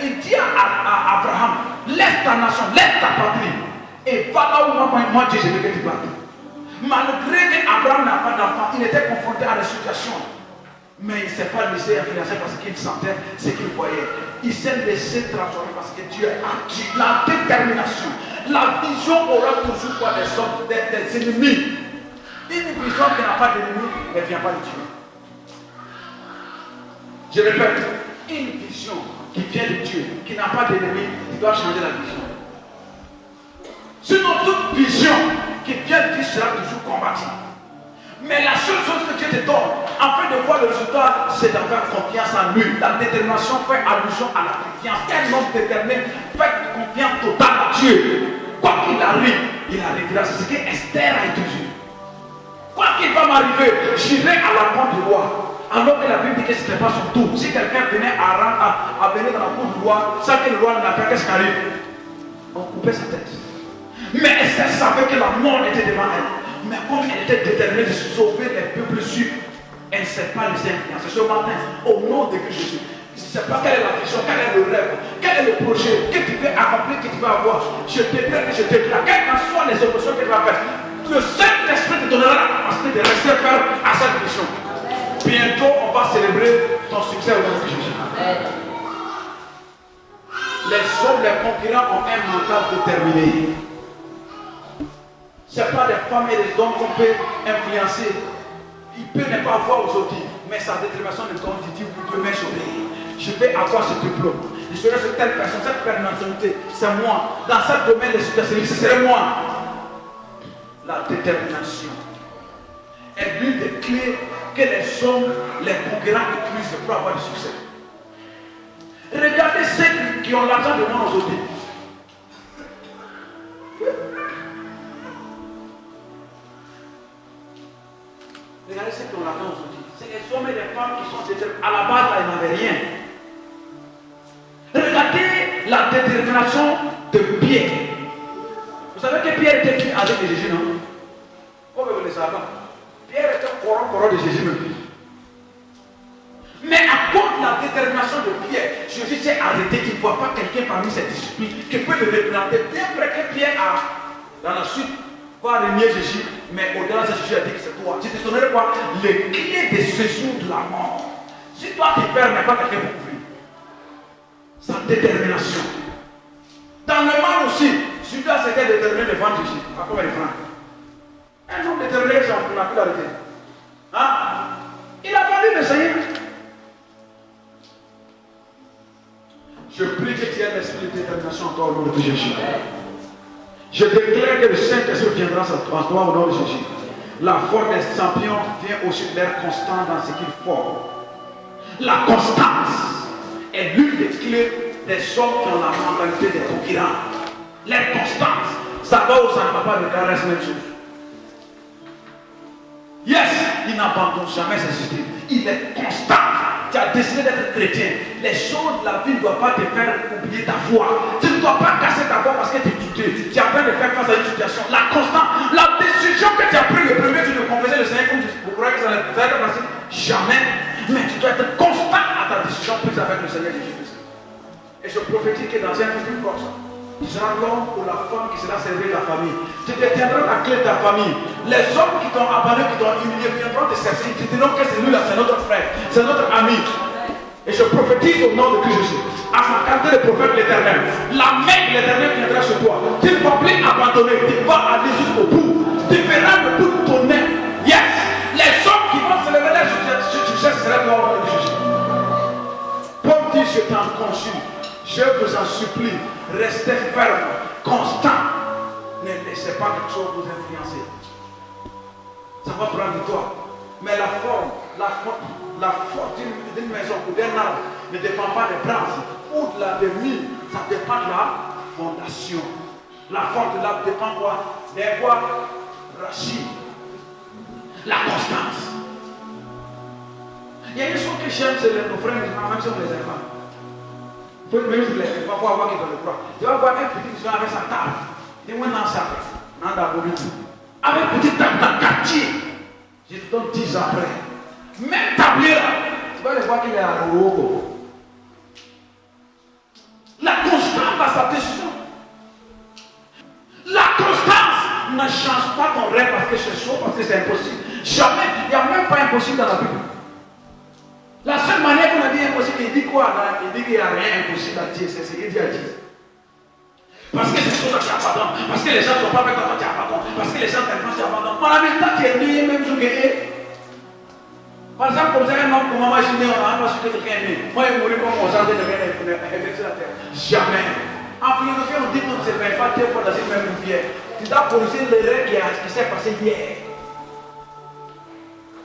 Il dit à Abraham, laisse ta nation, laisse ta patrie. Et va là où moi Dieu, je veux que tu partes. Malgré qu'Abraham n'a pas d'enfant, il était confronté à la situation. Mais il ne s'est pas laissé influencer parce qu'il sentait ce qu'il voyait. Il s'est laissé transformer parce que Dieu a dit la détermination. La vision aura toujours quoi des ennemis. Une vision qui n'a pas d'ennemis ne vient pas de Dieu. Je répète, une vision qui vient de Dieu, qui n'a pas d'ennemi, il doit changer la vision. Sinon, toute vision qui vient de Dieu sera toujours combattue. Mais la seule chose que Dieu te donne, afin de voir le résultat, c'est d'avoir confiance en lui. La détermination fait allusion à la confiance. Un homme déterminé fait confiance totale à Dieu. Quoi qu'il arrive, il arrivera. C'est ce que Esther a été dit. Quoi qu'il va m'arriver, j'irai à la rencontre du roi. Alors que la Bible dit que ce n'était pas son tour. Si quelqu'un venait à venir dans la cour du roi, sans que le roi ne l'appelle, qu'est-ce qui arrive? On coupait sa tête. Mais Esther savait que la mort était devant elle. Mais comme elle était déterminée de sauver les peuples juifs, elle ne s'est pas laissée influencer. Ce matin, au nom de Jésus, je ne sais pas quelle est la vision, quel est le rêve, quel est le projet que tu veux accomplir, que tu vas avoir, je t'aiderai et je t'aiderai. Quelles que soient les oppositions que tu vas faire, le Saint-Esprit te donnera la capacité de rester ferme à cette mission. Bientôt, on va célébrer ton succès au nom de Jésus. Les hommes, les concurrents ont un mental déterminé. Ce n'est pas les femmes et les hommes qu'on peut influencer. Il peut ne pas avoir aujourd'hui, mais sa détermination de temps, il dit, vous demain je vais avoir ce diplôme. Je serai sur telle personne, cette personnalité, c'est moi. Dans ce domaine, les situations, ce serait moi. La détermination est l'une des clés que les hommes, les concurrents utilisent pour avoir du succès. Regardez ceux qui ont l'argent de moi aujourd'hui. Regardez ceux qui ont l'argent aujourd'hui. C'est les hommes et les femmes qui sont déterminés. À la base, là, ils n'avaient rien. Regardez la détermination de Pierre. Vous savez que Pierre était qui avec Jésus, non? Comment vous le savez? Pierre était corrompt de Jésus même. Mais à cause de la détermination de Pierre, Jésus s'est arrêté. Il ne voit pas quelqu'un parmi ses disciples qui peut le représenter. Bien vrai que Pierre a, dans la suite, va renier Jésus, mais au-delà de Jésus a dit que c'est toi. Tu te donnerais quoi? Les clés de séjour de la mort. Si toi tu perds, mais pas quelqu'un pour ouvrir. Sa détermination. Dans le mal aussi, Judas s'était déterminé de vendre Jésus. À combien de francs? Un homme déterminé, on n'a plus l'arrêter. Hein? Il a vendu le Seigneur. Je prie que tu aies l'esprit de détermination en toi au nom de Jésus. Je déclare que le Saint-Esprit viendra en toi au nom de Jésus. La force des champions vient aussi de l'air constant dans ce qu'ils font. La constance est l'une des clés des hommes qui ont la mentalité des concurrents. L'inconstance, ça va ou ça ne va pas, le caresse même chose. Yes, il n'abandonne jamais ses systèmes. Il est constant. Tu as décidé d'être chrétien. Les choses de la vie ne doivent pas te faire oublier ta foi. Tu ne dois pas casser ta foi parce que tu es douté. Tu as peur de faire face à une situation. La constance, la décision que tu as prise le premier jour de confesser le Seigneur, comme vous croyez que ça va être facile? Jamais. Mais tu dois être constant à ta décision prise avec le Seigneur Jésus-Christ. Et je prophétise que dans un futur proche, tu seras l'homme ou la femme qui sera servi de la famille. Tu détiendras la clé de ta famille. Les hommes qui t'ont abandonné, qui t'ont humilié, viendront te chercher. Ils te diront que c'est lui là, c'est notre frère, c'est notre ami. Et je prophétise au nom de Christ Jésus, à ma qualité de prophète de l'Éternel, la main de l'Éternel viendra sur toi. Tu ne vas plus abandonner, tu vas aller jusqu'au bout. Tu verras le bout de ton nez. Yes! Les hommes qui vont se lever là, je cherche, c'est là au nom de Jésus. Paul dit, je t'en conjure, je vous en supplie, restez ferme, constant. Ne laissez pas quelque chose vous influencer. Ça va prendre du temps. Mais la force d'une maison ou d'un arbre ne dépend pas des branches ou de la mine. Ça dépend de la fondation. La force de l'arbre dépend quoi? Des quoi? Rachid. La constance. Il y a une chose que j'aime, c'est nos frères musulmans, même si on les aime pas. Même si les pas voir qui doit le croire. Tu vas voir un petit musulman avec sa table. Il dit, moi, non, ça. Non, d'abord, avec une petite table dans le quartier. Je te donne 10 ans après. Même tablier là, tu vas le voir qu'il est à l'eau. La constance dans sa décision. La constance ne change pas ton rêve parce que c'est chaud, parce que c'est impossible. Jamais, il n'y a même pas impossible dans la Bible. La seule manière qu'on a dit impossible, il dit quoi? Il dit qu'il n'y a rien impossible à Dieu, c'est ce qu'il dit à Dieu. Parce que c'est chose que tu abandonnes, parce que les gens ne sont pas fait quand tu abandonnes, parce que les gens t'aiment quand tu abandonnes. Mon ami, quand tu es né, même jour que par exemple, comme ça, un homme, comme moi, je dis, on a pas su que quelqu'un est né. Moi, il mourit comme on s'en dit, quelqu'un est sur la terre. Jamais. En philosophie, on dit qu'on ne se fait pas deux fois dans une même rivière. Tu dois corriger l'erreur qui s'est passé hier.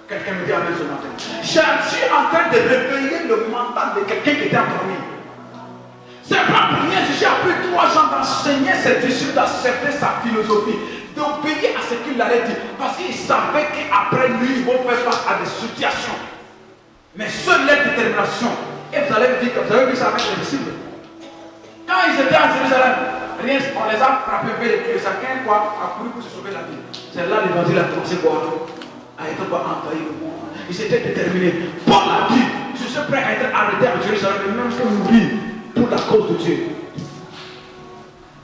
Quelqu'un me dit amen ce matin. Je suis en train de réveiller le mental de quelqu'un qui était endormi. C'est pas pour rien si j'ai appris 3 ans d'enseigner cette disciples, d'accepter sa philosophie, d'obéir à ce qu'il allait dire. Parce qu'il savait qu'après lui, ils vont faire face à des situations. Mais seule leur détermination. Et vous avez vu ça avec les disciples. Quand ils étaient à Jérusalem, rien, on les a frappés vers les pieds. Chacun a couru pour se sauver la vie. C'est là l'évangile a commencé à être envahi le monde. Ils s'étaient déterminés. Paul a dit, je suis prêt à être arrêté à Jérusalem, même pour mourir pour la cause de Dieu.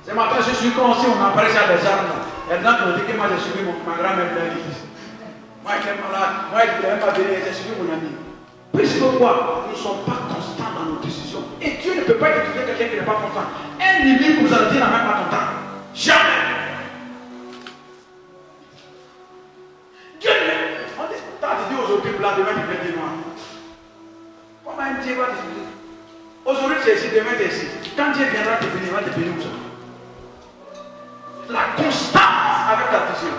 Ce matin, je suis conscient, on a parlé ça des armes. Et maintenant, on dit que moi, j'ai suivi ma grand-mère dans l'église. Moi, je suis malade. Moi, je ne voulais pas venir, j'ai suivi mon ami. Puisque quoi? Nous ne sommes pas constants dans nos décisions. Et Dieu ne peut pas étudier quelqu'un qui n'est pas constant. Un limite vous a dit n'a même pas content. Jamais. Dieu ne. On dit, t'as dit aujourd'hui blanc, demain tu viens dire noir. Comment Dieu va te dire? Aujourd'hui tu es ici, demain tu es ici. Quand Dieu viendra te bénir, il va te bénir où ça? La constance avec ta vision.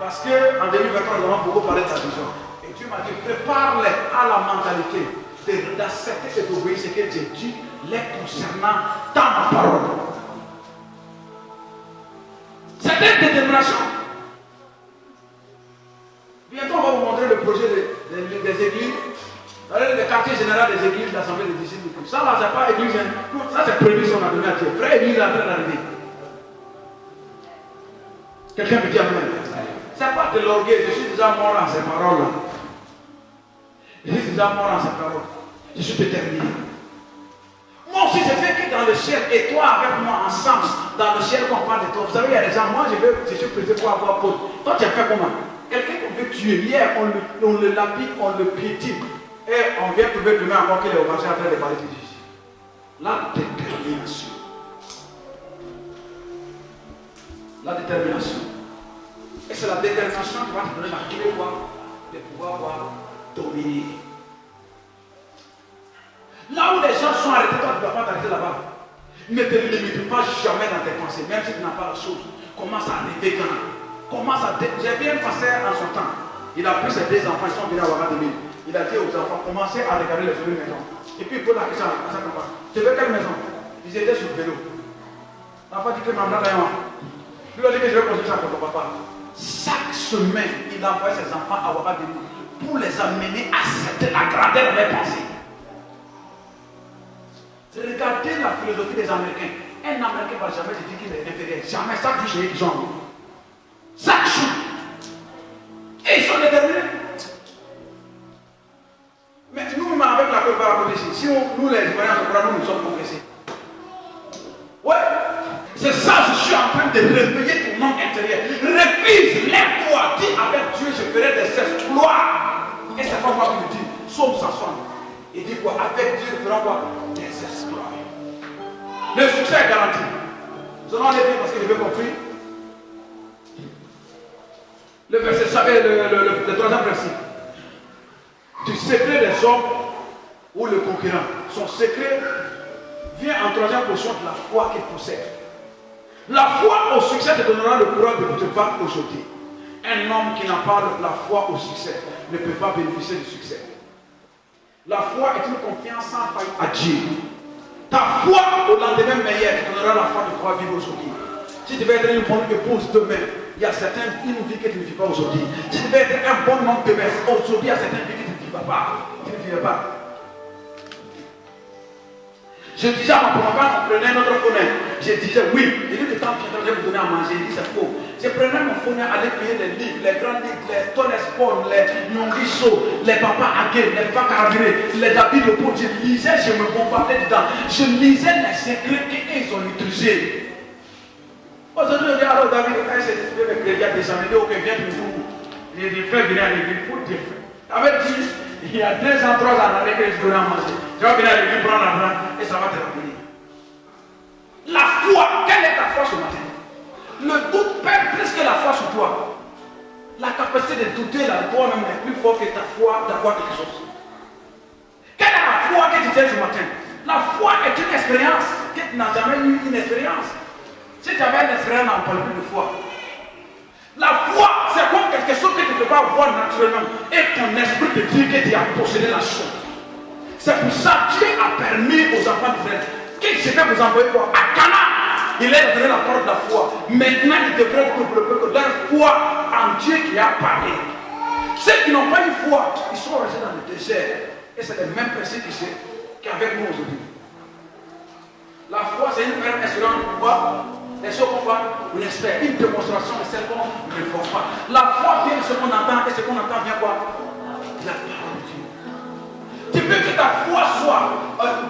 Parce qu'en 2023, nous avons beaucoup parlé de ta vision. Et Dieu m'a dit, prépare-les à la mentalité d'accepter et d'obéir ce que Dieu dit les concernant dans ma parole. C'est une détermination. Bientôt, on va vous montrer le projet des églises. Le quartier général des églises de l'Assemblée des disciples. Ça, là, c'est pas église. Ça, c'est prévu si on a donné à Dieu. Frère, église est en train d'arriver. Quelqu'un me dit amen. Ce n'est pas de l'orgueil. Je suis déjà mort en ces paroles-là. Je suis déjà mort en ces paroles. Je suis déterminé. Moi aussi, je fais que dans le ciel, et toi avec moi ensemble, dans le ciel, qu'on parle de toi. Vous savez, il y a des gens, moi, je suis prêt pour avoir pause. Toi, tu as fait comment? Quelqu'un qu'on veut tuer. Hier, on le lapide, on le piétine. Et on vient trouver demain encore qu'il est au marché en train de parler de Jésus. La détermination. La détermination. Et c'est la détermination qui va te donner la clé de pouvoir dominer. Là où les gens sont arrêtés, toi tu ne dois pas t'arrêter là-bas. Ne te limite pas jamais dans tes pensées, même si tu n'as pas la chose. Commence à arriver grand. J'ai vu un pasteur en son temps. Il a pris ses deux enfants, ils sont venus à Ouagadougou. Il a dit aux enfants, commencez à regarder les jolies maisons. Et puis il pose la question à sa campagne. Tu veux quelle maison? Ils étaient sur le vélo. L'enfant dit que maman n'a rien. Lui a dit que je vais construire ça pour ton papa. Chaque semaine, il envoie ses enfants à Ouagadougou pour les amener à accepter la grandeur de leurs pensées. Regardez la philosophie des Américains. Un Américain ne va jamais te dire qu'il est inférieur. Jamais. Chaque jour, c'est qu'ils ont. Chaque jour. Et ils sont déterminés. Mais nous-mêmes, avec la Côte d'Ivoire, si nous, les Ivoiriens, nous sommes compressés. Ouais. C'est ça, je suis en train de réveiller ton homme intérieur. Refuse, lève-toi, dis avec Dieu, je ferai des exploits. Et c'est pas moi qui le dis. Psaume 160. Il dit quoi? Avec Dieu, nous ferons quoi? Des exploits. Le succès est garanti. Nous allons aller parce que je veux compris. Le verset, le troisième principe. Du secret des hommes ou le concurrent. Son secret vient en troisième position de la foi qu'il possède. La foi au succès te donnera le courage de te battre aujourd'hui. Un homme qui n'a pas la foi au succès ne peut pas bénéficier du succès. La foi est une confiance sans faille à Dieu. Ta foi au lendemain meilleur te donnera la foi de pouvoir vivre aujourd'hui. Si tu veux être une bonne épouse demain, il y a certaines vies que tu ne vis pas aujourd'hui. Si tu veux être un bon homme demain, aujourd'hui il y a certaines vies que tu ne vivras pas. Tu ne vivras pas. Je disais à ma maman, quand on prenait notre phonème, je disais oui, il dit que quand je vais vous donner à manger, il dit c'est faux. Je prenais mon phonème, aller payer les livres, les grands livres, les Tonnes Sport, les Nyongiso, les Papa Agué, les Fakarabiré, les David Le Pont. Je lisais, je me bombardais dedans. Je lisais les secrets qu'ils ont utilisés. Aujourd'hui, je dis alors David, quand il s'est dit, le crédit descendu, il dit ok, viens nous. Je dis fais venir à l'église pour te faire. Avec dit, il y a 2 ans, 3 ans avec que je donnais à manger. Tu vas venir à l'église prendre l'argent et ça va te revenir. La foi, quelle est ta foi ce matin? Le doute perd plus que la foi sur toi. La capacité de douter là, toi-même est plus fort que ta foi d'avoir quelque chose. Quelle est la foi que tu tiens ce matin? La foi est une expérience que tu n'as jamais eu une expérience. Si tu avais une expérience, on ne parle plus de foi. La foi, c'est comme quelque chose que tu ne peux pas voir naturellement. Et ton esprit te dit que tu as possédé la chose. C'est pour ça que Dieu a permis aux enfants d'Israël que je vais vous envoyer quoi? À Canaan. Il leur a donné la parole de la foi. Maintenant, ils devraient développer leur foi en Dieu qui a parlé. Ceux qui n'ont pas eu foi, ils sont restés dans le désert. Et c'est le même principe ici qu'avec nous aujourd'hui. La foi, c'est une ferme assurance pour pouvoir. Les choses qu'on voit, on espère. Une démonstration de celle qu'on ne voit pas. La foi vient de ce qu'on entend, et ce qu'on entend vient quoi? La parole de Dieu. Tu veux que ta foi soit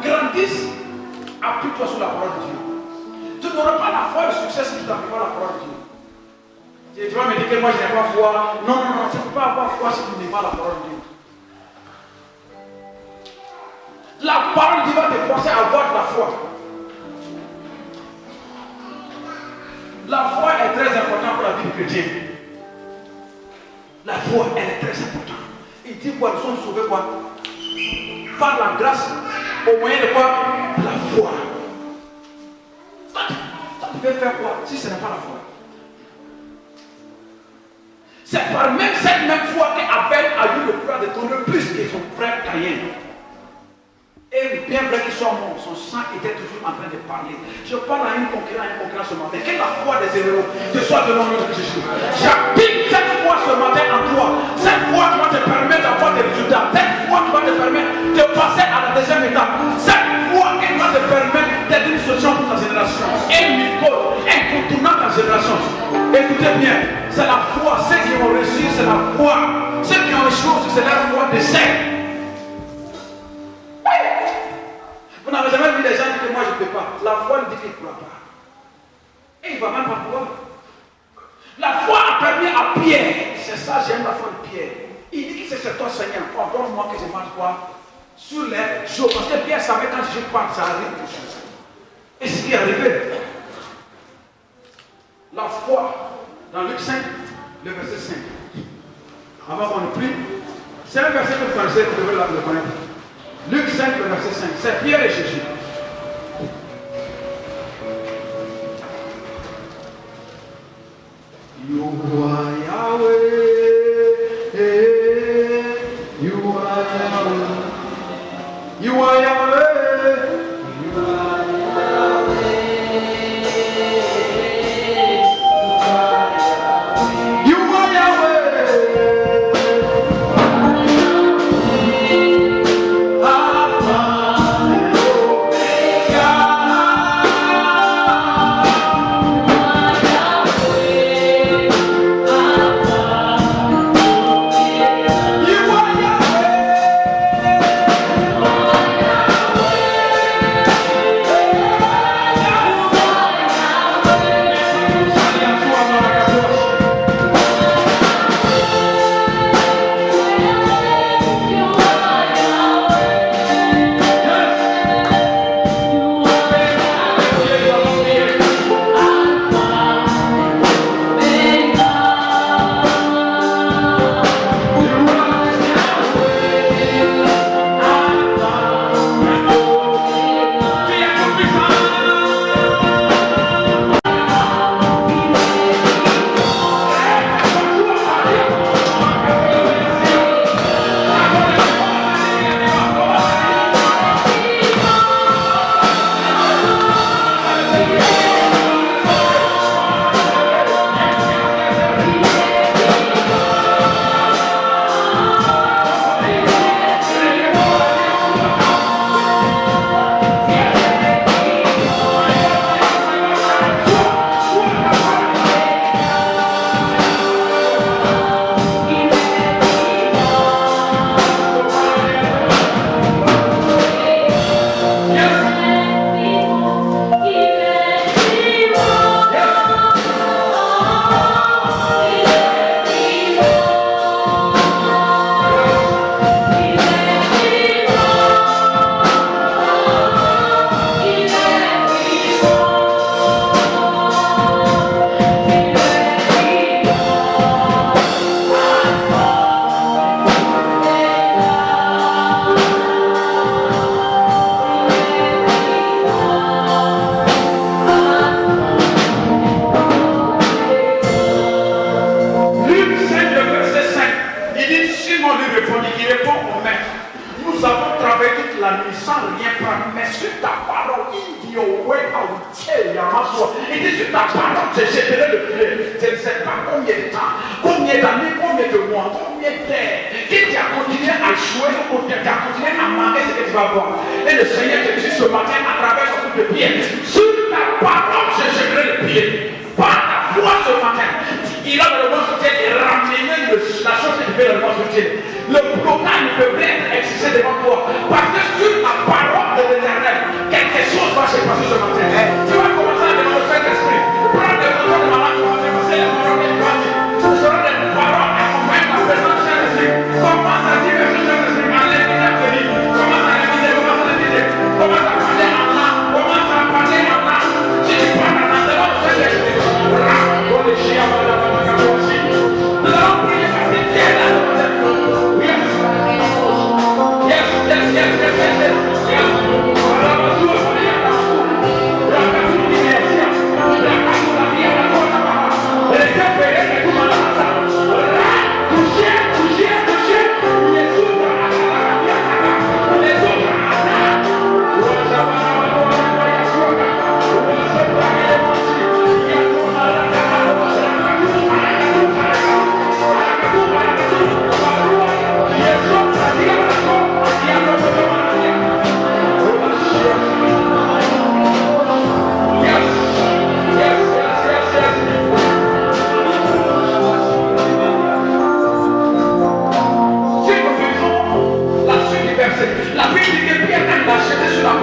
grandisse Appuie-toi sur la parole de Dieu. Tu n'auras pas la foi et le succès si tu n'appuies pas la parole de Dieu. Tu vas me dire que moi je n'ai pas foi. Non, tu ne peux pas avoir foi si tu n'aimes pas la parole de Dieu. La parole de Dieu va te forcer à avoir de la foi. La foi est très importante pour la vie du chrétien. La foi, elle est très importante. Il dit quoi? Nous sommes sauvés quoi? Par la grâce, au moyen de quoi? La foi. Ça devait faire quoi si ce n'est pas la foi? C'est par même cette même foi qu'Abel a eu le pouvoir de donner plus que son frère Caïn. Et bien vrai qu'il soit mort, son sang était toujours en train de parler. Je parle à une concurrence ce matin. Que la foi des héros te soit de nom de Jésus. J'applique cette foi ce matin en toi. Cette foi qui va te permettre d'avoir des résultats. Cette foi qui va te permettre de passer à la deuxième étape. Cette foi qui va te permettre d'être une solution pour ta génération. Et Nicole, incontournable ta génération. Écoutez bien, c'est la foi. Ceux qui ont réussi, c'est la foi. Ceux qui ont échoué, c'est la foi de ceux. Vous n'avez jamais vu des gens dire que moi je ne peux pas. La foi lui dit qu'il ne pourra pas. Et il ne va même pas pouvoir. La foi a permis à Pierre. C'est ça, j'aime la foi de Pierre. Il dit que c'est toi Seigneur. Pardonne-moi que je mange quoi? Sur les jours. Parce que Pierre savait quand je parle, ça arrive tout de suite. Et ce qui est arrivé. La foi, dans Luc 5, le verset 5. Avant qu'on le prie, c'est un verset que vous connaissez, vous devez le connaître. Luc 5, le verset 5. C'est Pierre et Jésus. You are Yahweh. You are Yahweh. You are Yahweh. You are Yahweh. You are Yahweh.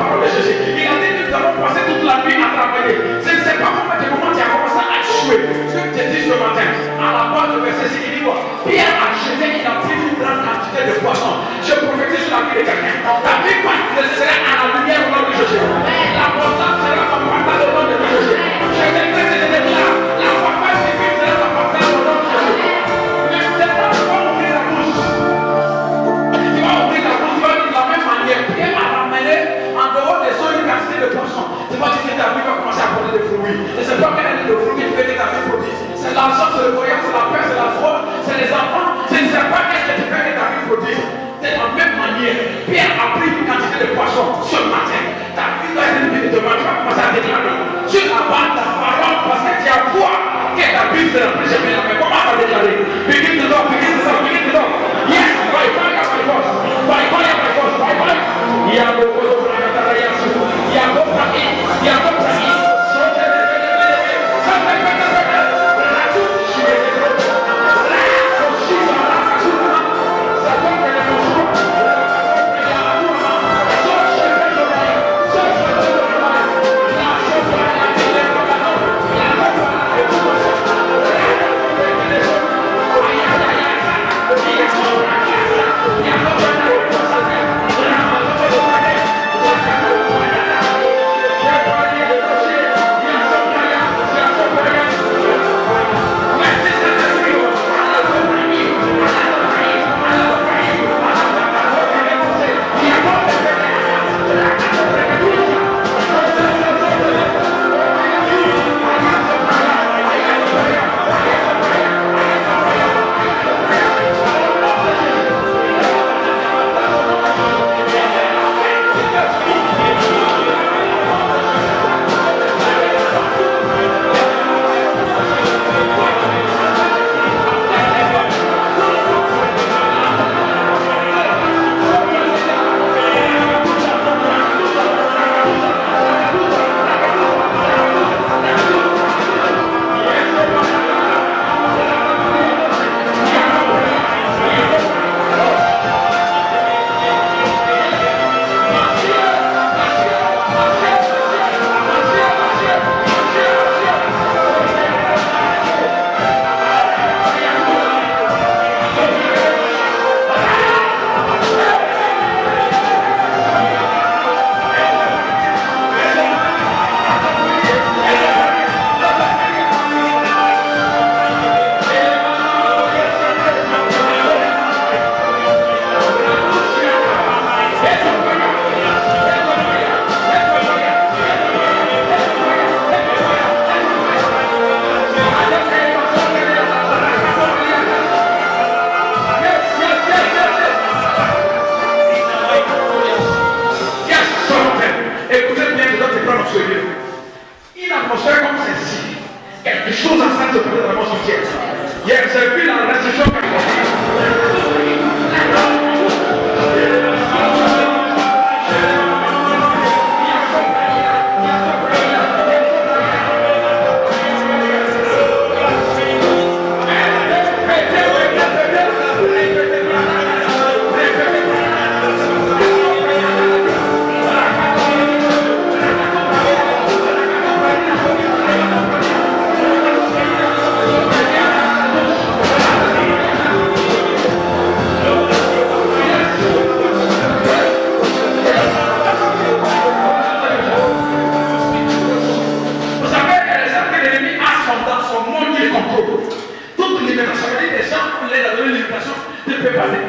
parole de Jésus. Il a dit que nous avons passé toute la nuit à travailler. Je ne sais pas comment tu as commencé à échouer. Ce que tu dis ce matin, à la base du verset 6, il dit quoi? Pierre a jeté, il a pris une grande quantité de poissons. Je prophétise sur la vie de quelqu'un. Ta vie sera à la lumière au nom de Jésus. L'abondance sera ton partage au nom de Jésus. Je déclare que je déclare. La partage divine sera ton partage au nom de Jésus. Mais c'est pas tu vas ouvrir la bouche. Tu vas ouvrir la bouche, tu vas dire de la même manière. Pierre a ramené en dehors des eaux une quantité de poissons. Tu vas dire que ta vie va commencer à produire des fruits. Et c'est pas quel est le fruit qui fait que ta vie produit. C'est l'argent, c'est le voyage, c'est la paix, c'est la foi, c'est les enfants. Je ne sais pas qu'est-ce que tu fais que ta vie produit. De la même manière, Pierre a pris une quantité de poissons ce matin. Ta vie doit être une vie de demain. Tu vas commencer à déclarer. Tu avances ta parole parce que tu as foi que ta vie ne sera plus jamais la même. Comment ça déclarer? Begin to talk, begin to talk, begin to talk. Yes, by fire, by force. By fire, by force, by fire. Il y a beaucoup de choses à faire. Il y a beaucoup de choses. Il y a beaucoup de choses. Une atmosphère comme celle-ci, quelque chose en train de se passer dans mon cimetière. Hier, j'ai vu la restitution.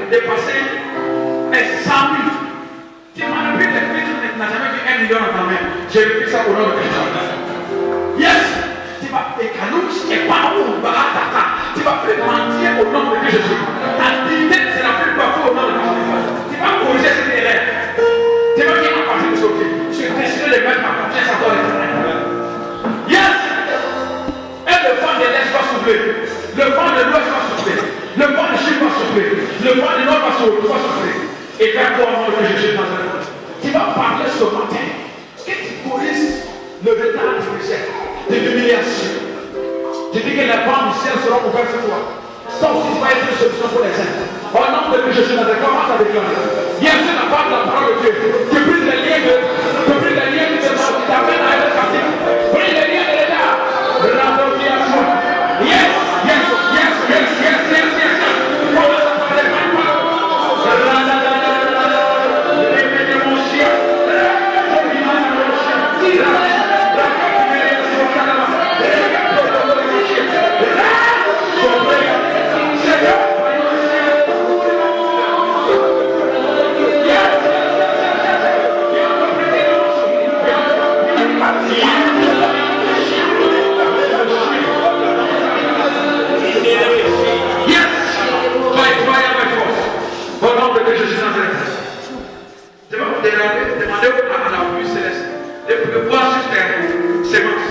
Dépasser les 100 000. Tu m'as appris des filles, tu n'as jamais vu 1 million dans ta main. J'ai vu ça au nom de Christ. Yes! Tu vas faire calouche et pas où tu vas faire mentir au nom de Jésus. Ta dignité ne sera plus parfois au nom de Jésus. Tu vas corriger cette erreur. Tu vas bien à partir de ce qui. Je décide de mettre ma confiance à toi l'éternel. Yes! Et le vent de l'Est va souffler. Le vent de l'Ouest va souffler. Le vent du Sud va souffler. Le vent du Nord va souffler. Et vers toi, au nom de Jésus, tu vas parler ce matin. Que tu corriges le retard du péché, de l'humiliation. Tu dis que les vents du ciel seront ouverts sur toi. Ton fils va être une solution pour les uns. Au nom de Jésus, commence à déclarer. Bien sûr, la part de la parole de Dieu. Tu brises les liens de demander à la pluie céleste de pleuvoir sur tes semences.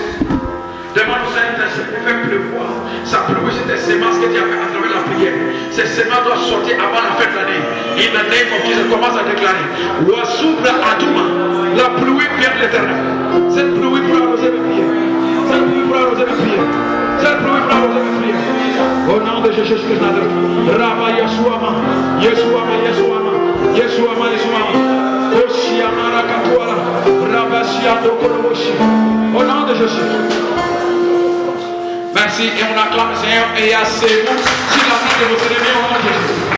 Demande au Saint-Esprit pour faire pleuvoir sa pluie sur tes semences que tu as fait à travers la prière. Ces semences doivent sortir avant la fin de l'année. In the name of Jesus, commence à déclarer. Wasubra Aduma, la pluie vient de l'éternel. Cette pluie pour arroser mes prières. Cette pluie pour arroser mes prières. Cette pluie pour arroser mes prières. Au nom de Jésus Christ, Rabba Yeshua, Yeshua, Yeshua, Yeshua, Yeshua, Oshiamara Katuara, Rabba Shiando Koloboshi. Au nom de Jésus. Merci et on acclame le Seigneur et à ses mots sur la main de votre ennemi au nom de Jésus.